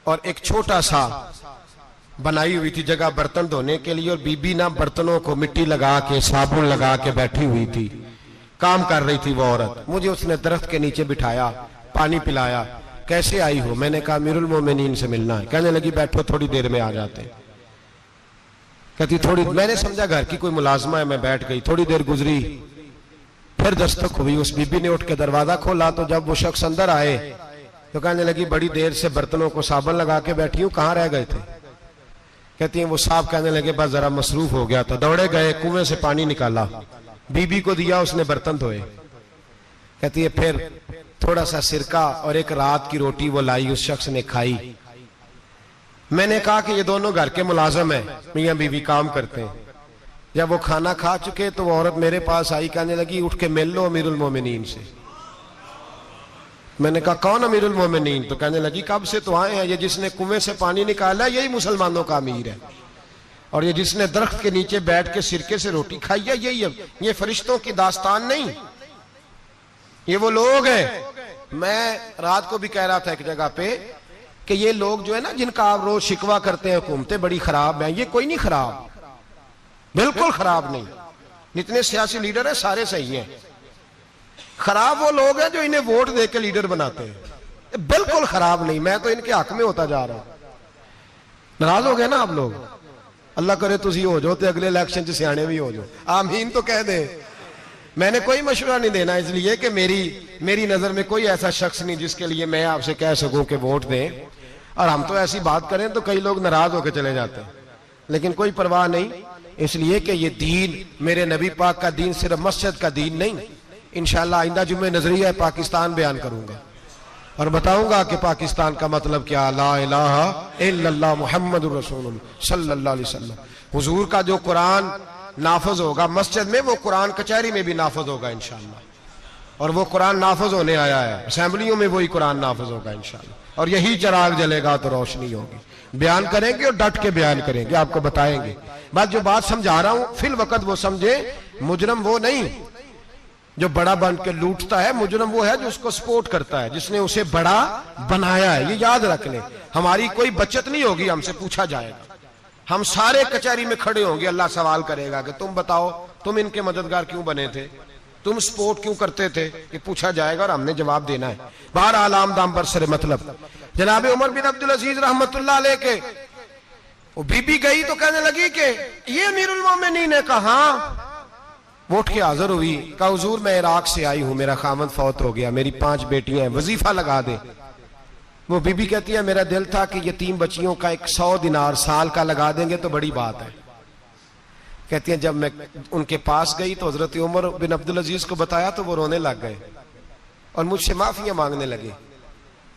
A: اور ایک چھوٹا سا بنائی ہوئی تھی جگہ برتن دھونے کے لیے، اور بی بی نا برتنوں کو مٹی لگا کے صابن لگا کے بیٹھی ہوئی تھی، کام کر رہی تھی وہ عورت۔ مجھے اس نے درخت کے نیچے بٹھایا، پانی پلایا۔ کیسے آئی ہو؟ میں نے کہا امیر المومنین سے ملنا ہے۔ کہنے لگی بیٹھو تھوڑی دیر میں آ جاتے ہیں۔ کہتی تھوڑی، میں نے سمجھا گھر کی کوئی ملازمہ ہے، میں بیٹھ گئی۔ تھوڑی دیر گزری، پھر دستک ہوئی، اس بی بی نے اٹھ کے دروازہ کھولا تو جب وہ شخص اندر آئے تو کہنے لگی بڑی دیر سے برتنوں کو صابن لگا کے بیٹھی ہوں، کہاں رہ گئے تھے؟ کہتی ہیں وہ صاحب کہنے لگے بس ذرا مصروف ہو گیا تھا، دوڑے گئے کنویں سے پانی نکالا، بی بی کو دیا، اس نے برتن دھوئے۔ کہتی ہے پھر تھوڑا سا سرکہ اور ایک رات کی روٹی وہ لائی، اس شخص نے کھائی۔ میں نے کہا کہ یہ دونوں گھر کے ملازم ہیں، میاں بیوی کام کرتے ہیں۔ جب وہ کھانا کھا چکے تو وہ عورت میرے پاس آئی، کہنے لگی اٹھ کے مل لو امیر المومنین سے۔ میں نے کہا کون امیر المومنین؟ تو کہنے لگی کب سے تو آئے ہیں، یہ جس نے کنویں سے پانی نکالا یہی مسلمانوں کا امیر ہے، اور یہ جس نے درخت کے نیچے بیٹھ کے سرکے سے روٹی کھائی ہے یہی ہے۔ یہ فرشتوں کی داستان نہیں، یہ وہ لوگ ہیں۔ میں رات کو بھی کہہ رہا تھا ایک جگہ پہ کہ یہ لوگ جو ہے نا جن کا آپ روز شکوہ کرتے ہیں حکومتیں بڑی خراب ہیں، یہ کوئی نہیں خراب، بالکل خراب نہیں۔ جتنے سیاسی لیڈر ہیں سارے صحیح ہیں، خراب وہ لوگ ہیں جو انہیں ووٹ دے کے لیڈر بناتے ہیں، بالکل خراب نہیں۔ میں تو ان کے حق میں ہوتا جا رہا ہوں۔ ناراض ہو گئے نا آپ لوگ؟ اللہ کرے تسی ہو جاؤ تے اگلے الیکشن چ سیانے بھی ہو جاؤ، آمین تو کہہ دیں۔ میں نے کوئی مشورہ نہیں دینا اس لیے کہ میری نظر میں کوئی ایسا شخص نہیں جس کے لیے میں آپ سے کہہ سکوں کہ ووٹ دیں، اور ہم تو ایسی بات کریں تو کئی لوگ ناراض ہو کے چلے جاتے ہیں، لیکن کوئی پرواہ نہیں، اس لیے کہ یہ دین میرے نبی پاک کا دین صرف مسجد کا دین نہیں۔ انشاءاللہ آئندہ جمعہ نظریہ پاکستان بیان کروں گا اور بتاؤں گا کہ پاکستان کا مطلب کیا، لا الہ الا اللہ محمد رسول اللہ صلی اللہ علیہ وسلم۔ حضور کا جو قرآن نافذ ہوگا مسجد میں، وہ قرآن کچہری میں بھی نافذ ہوگا انشاءاللہ، اور وہ قرآن نافذ ہونے آیا ہے، اسمبلیوں میں وہی قرآن نافذ ہوگا انشاءاللہ، اور یہی چراغ جلے گا تو روشنی ہوگی۔ بیان کریں گے اور ڈٹ کے بیان کریں گے، آپ کو بتائیں گے۔ بات جو بات سمجھا رہا ہوں فی الوقت وہ سمجھے، مجرم وہ نہیں جو بڑا بن کے لوٹتا ہے، مجرم وہ ہے جو اس کو سپورٹ کرتا ہے، جس نے اسے بڑا بنایا ہے۔ یہ یاد رکھ لیں، ہماری کوئی بچت نہیں ہوگی، ہم سے پوچھا جائے گا، ہم سارے کچہری میں کھڑے ہوں گے، اللہ سوال کرے گا کہ تم بتاؤ تم ان کے مددگار کیوں بنے تھے، تم سپورٹ کیوں کرتے تھے، یہ پوچھا جائے گا اور ہم نے جواب دینا ہے۔ بہرحال عام دام برسر مطلب جناب عمر بن عبدالعزیز رحمت اللہ علیہ کے وہ بی بی گئی تو کہنے لگی کہ یہ امیر المومنین نے کہا، ووٹ کے حاضر ہوئی، کہا حضور میں عراق سے آئی ہوں، میرا خامد فوت ہو گیا، میری 5 بیٹیاں ہیں، وظیفہ لگا دے۔ وہ بی بی کہتی ہے میرا دل تھا کہ یتیم بچیوں کا 100 دینار سال کا لگا دیں گے تو بڑی بات ہے۔ کہتی ہیں جب میں ان کے پاس گئی تو حضرت عمر بن عبدالعزیز کو بتایا تو وہ رونے لگ گئے اور مجھ سے معافیاں مانگنے لگے۔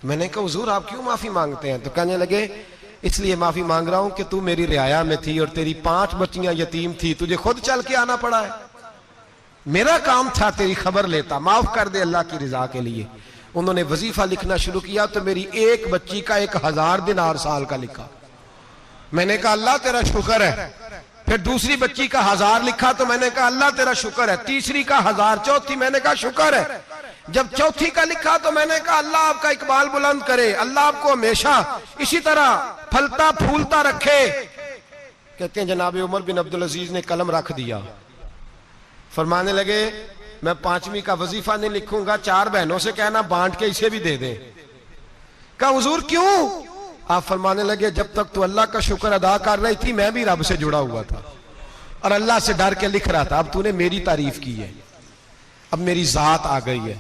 A: میں نے کہا حضور آپ کیوں معافی مانگتے ہیں؟ تو کہنے لگے اس لیے معافی مانگ رہا ہوں کہ تو میری رعایا میں تھی اور تیری 5 بچیاں یتیم تھی، تجھے خود چل کے آنا پڑا ہے، میرا کام تھا تیری خبر لیتا، معاف کر دے اللہ کی رضا کے لیے۔ انہوں نے وظیفہ لکھنا شروع کیا تو میری ایک بچی کا 1000 دینار سال کا لکھا، میں نے کہا اللہ تیرا شکر ہے۔ پھر دوسری بچی کا 1000 لکھا تو میں نے کہا اللہ تیرا شکر ہے، تیسری کا 1000، چوتھی میں نے کہا شکر ہے۔ جب چوتھی کا لکھا تو میں نے کہا اللہ آپ کا اقبال بلند کرے، اللہ آپ کو ہمیشہ اسی طرح پھلتا پھولتا رکھے۔ کہتے ہیں جناب عمر بن عبدالعزیز نے قلم رکھ دیا، فرمانے لگے میں 5ویں کا وظیفہ نہیں لکھوں گا، 4 بہنوں سے کہنا بانٹ کے اسے بھی دے دیں۔ کہا حضور کیوں؟ آپ فرمانے لگے جب تک تو اللہ کا شکر ادا کر رہی تھی میں بھی رب سے جڑا ہوا تھا اور اللہ سے ڈر کے لکھ رہا تھا، اب تو نے میری تعریف کی ہے، اب میری ذات آ گئی ہے،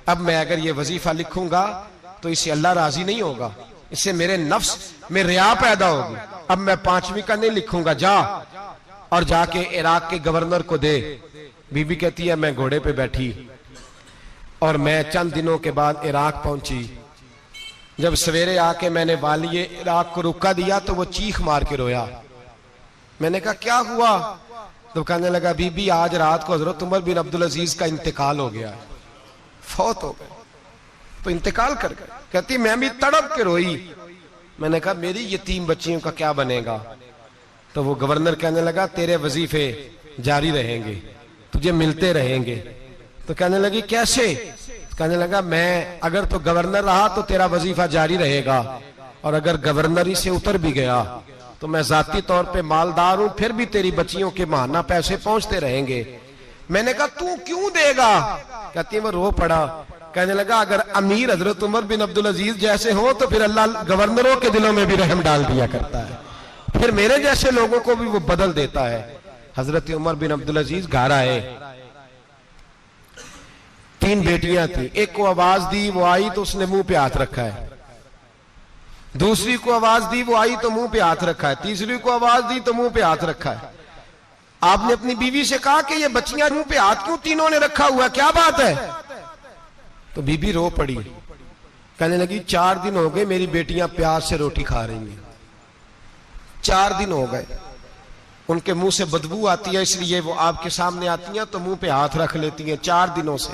A: اب میں اگر یہ وظیفہ لکھوں گا تو اس سے اللہ راضی نہیں ہوگا، اس سے میرے نفس میں ریا پیدا ہوگی، اب میں 5ویں کا نہیں لکھوں گا، جا اور جا کے عراق کے گورنر کو دے۔ بی بی کہتی ہے میں گھوڑے پہ بیٹھی اور میں چند دنوں کے بعد عراق پہنچی، جب سویرے آ کے میں نے والی عراق کو رکا دیا تو وہ چیخ مار کے رویا۔ میں نے کہا کیا ہوا؟ تو کہنے لگا بی بی آج رات کو حضرت عمر بن عبدالعزیز کا انتقال ہو گیا، فوت ہو گئے، تو انتقال کر گئے۔ کہتی میں بھی تڑپ کے روئی، میں نے کہا میری یتیم بچیوں کا کیا بنے گا؟ تو وہ گورنر کہنے لگا تیرے وظیفے جاری رہیں گے، تجھے ملتے رہیں گے۔ تو کہنے لگی کیسے؟ کہنے لگا میں اگر تو گورنر رہا تو تیرا وظیفہ جاری رہے گا، اور اگر گورنری سے اتر بھی گیا تو میں ذاتی طور پہ مالدار ہوں، پھر بھی تیری بچیوں کے ماہانہ پیسے پہنچتے رہیں گے۔ میں نے کہا تو کیوں دے گا؟ کہتی وہ رو پڑا، کہنے لگا اگر امیر حضرت عمر بن عبدالعزیز جیسے ہوں تو پھر اللہ گورنروں کے دلوں میں بھی رحم ڈال دیا کرتا ہے، پھر میرے جیسے لوگوں کو بھی وہ بدل دیتا ہے۔ حضرت عمر بن عبدالعزیز گھر آئے، 3 بیٹیاں تھیں، ایک کو آواز دی وہ آئی تو اس نے منہ پہ ہاتھ رکھا ہے، دوسری کو آواز دی وہ آئی تو منہ پہ ہاتھ رکھا ہے، تیسری کو آواز دی تو منہ پہ ہاتھ رکھا ہے۔ آپ نے اپنی بیوی سے کہا کہ یہ بچیاں منہ پہ ہاتھ کیوں تینوں نے رکھا ہوا ہے، کیا بات ہے؟ تو بی بی رو پڑی، کہنے لگی 4 دن ہو گئے میری بیٹیاں پیاس سے روٹی کھا رہی ہیں، 4 دن ہو گئے، ان کے منہ سے بدبو آتی ہے اس لیے وہ آپ کے سامنے آتی ہیں تو منہ پہ ہاتھ رکھ لیتی ہیں 4 دنوں سے۔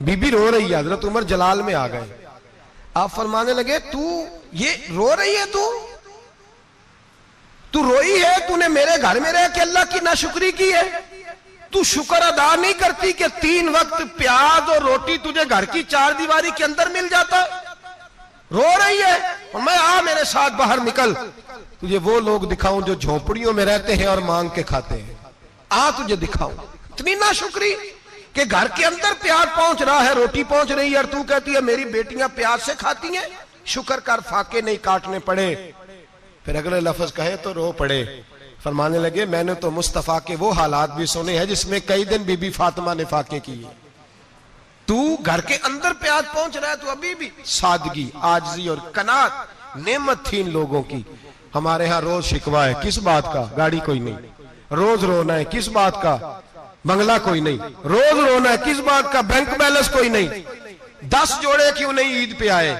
A: بی بی رو رہی ہے، حضرت عمر جلال میں آ گئے، آپ فرمانے لگے تو یہ رو رہی ہے، تو روئی ہے، تو نے میرے گھر میں رہ کے اللہ کی ناشکری کی ہے، تو شکر ادا نہیں کرتی کہ 3 وقت پیاز اور روٹی تجھے گھر کی 4 دیواری کے اندر مل جاتا؟ رو رہی ہے، اور میں آ میرے ساتھ باہر نکل، تجھے وہ لوگ دکھاؤں جو جھونپڑیوں میں رہتے ہیں اور مانگ کے کھاتے ہیں، آ تجھے دکھاؤں۔ اتنی ناشکری کہ گھر کے اندر پیاز پہنچ رہا ہے، روٹی پہنچ رہی ہے، اور تو کہتی ہے میری بیٹیاں پیاز سے کھاتی ہیں، شکر کر فاقے نہیں کاٹنے پڑے۔ پھر اگلے لفظ کہے تو رو پڑے، فرمانے لگے میں نے تو مصطفیٰ کے وہ حالات بھی سنے ہیں جس میں کئی دن بی بی فاطمہ نے فاقے کیے. تو گھر کے اندر پہ آج پہنچ رہا ہے تو ابھی بھی سادگی، عاجزی اور قناعت نعمت تھی ان لوگوں کی. ہمارے ہاں روز شکوا ہے، کس بات کا؟ گاڑی کوئی نہیں. روز رونا ہے، کس بات کا؟ بنگلہ کوئی نہیں. روز رونا ہے، کس بات کا؟ بینک بیلنس کوئی نہیں. 10 جوڑے کیوں نہیں عید پہ آئے؟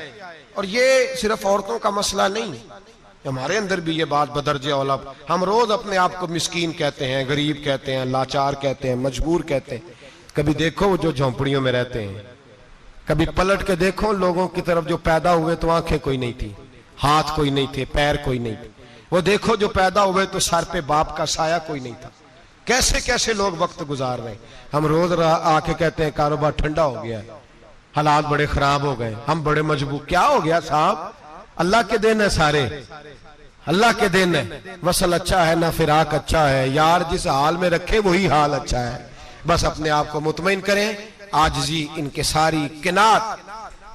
A: اور یہ صرف عورتوں کا مسئلہ نہیں، ہمارے اندر بھی یہ بات بدرجہ اولا. ہم روز اپنے آپ کو مسکین کہتے ہیں، غریب کہتے ہیں، لاچار کہتے ہیں، مجبور کہتے ہیں. کبھی دیکھو جو جھونپڑیوں میں رہتے ہیں، کبھی پلٹ کے دیکھو لوگوں کی طرف جو پیدا ہوئے تو آنکھیں کوئی نہیں تھی، ہاتھ کوئی نہیں تھے، پیر کوئی نہیں تھے. وہ دیکھو جو پیدا ہوئے تو سر پہ باپ کا سایہ کوئی نہیں تھا. کیسے کیسے لوگ وقت گزار رہے ہیں. ہم روز آ کے کہتے ہیں کاروبار ٹھنڈا ہو گیا ہے، حالات بڑے خراب ہو گئے، ہم بڑے مجبور. کیا ہو گیا صاحب؟ اللہ کے دن ہے سارے، اللہ کے دن ہے. وصل اچھا ہے نہ فراق اچھا ہے، یار جس حال میں رکھے وہی حال اچھا ہے. بس اپنے آپ کو مطمئن کریں، عاجزی، انکساری، قناعت،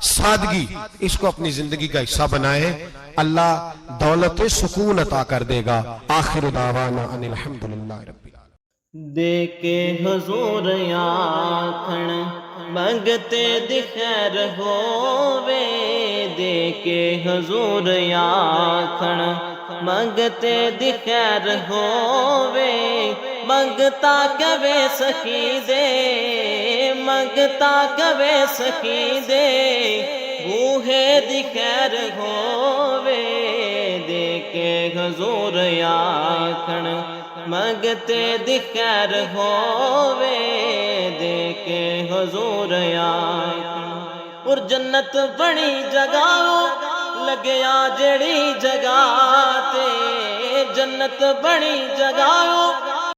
A: سادگی، اس کو اپنی زندگی کا حصہ بنائیں. اللہ دولت سکون عطا کر دے گا. آخر دعوانا ان الحمدللہ رب العالمین.
B: دے کے حضور آکھن منگتے دی خیر ہووے، دے کے حضور آکھن منگتے دی خیر ہووے. منگتا کبے سخی دے، منگتا کبے سخی دے، بوہے دی خیر ہووے. دے کے حضور آکھن منگتے دی خیر ہووے، دے کے حضور آکھن. اور جنت بنی جگہ لگیا جڑی جگہ تے، جنت بنی جگہ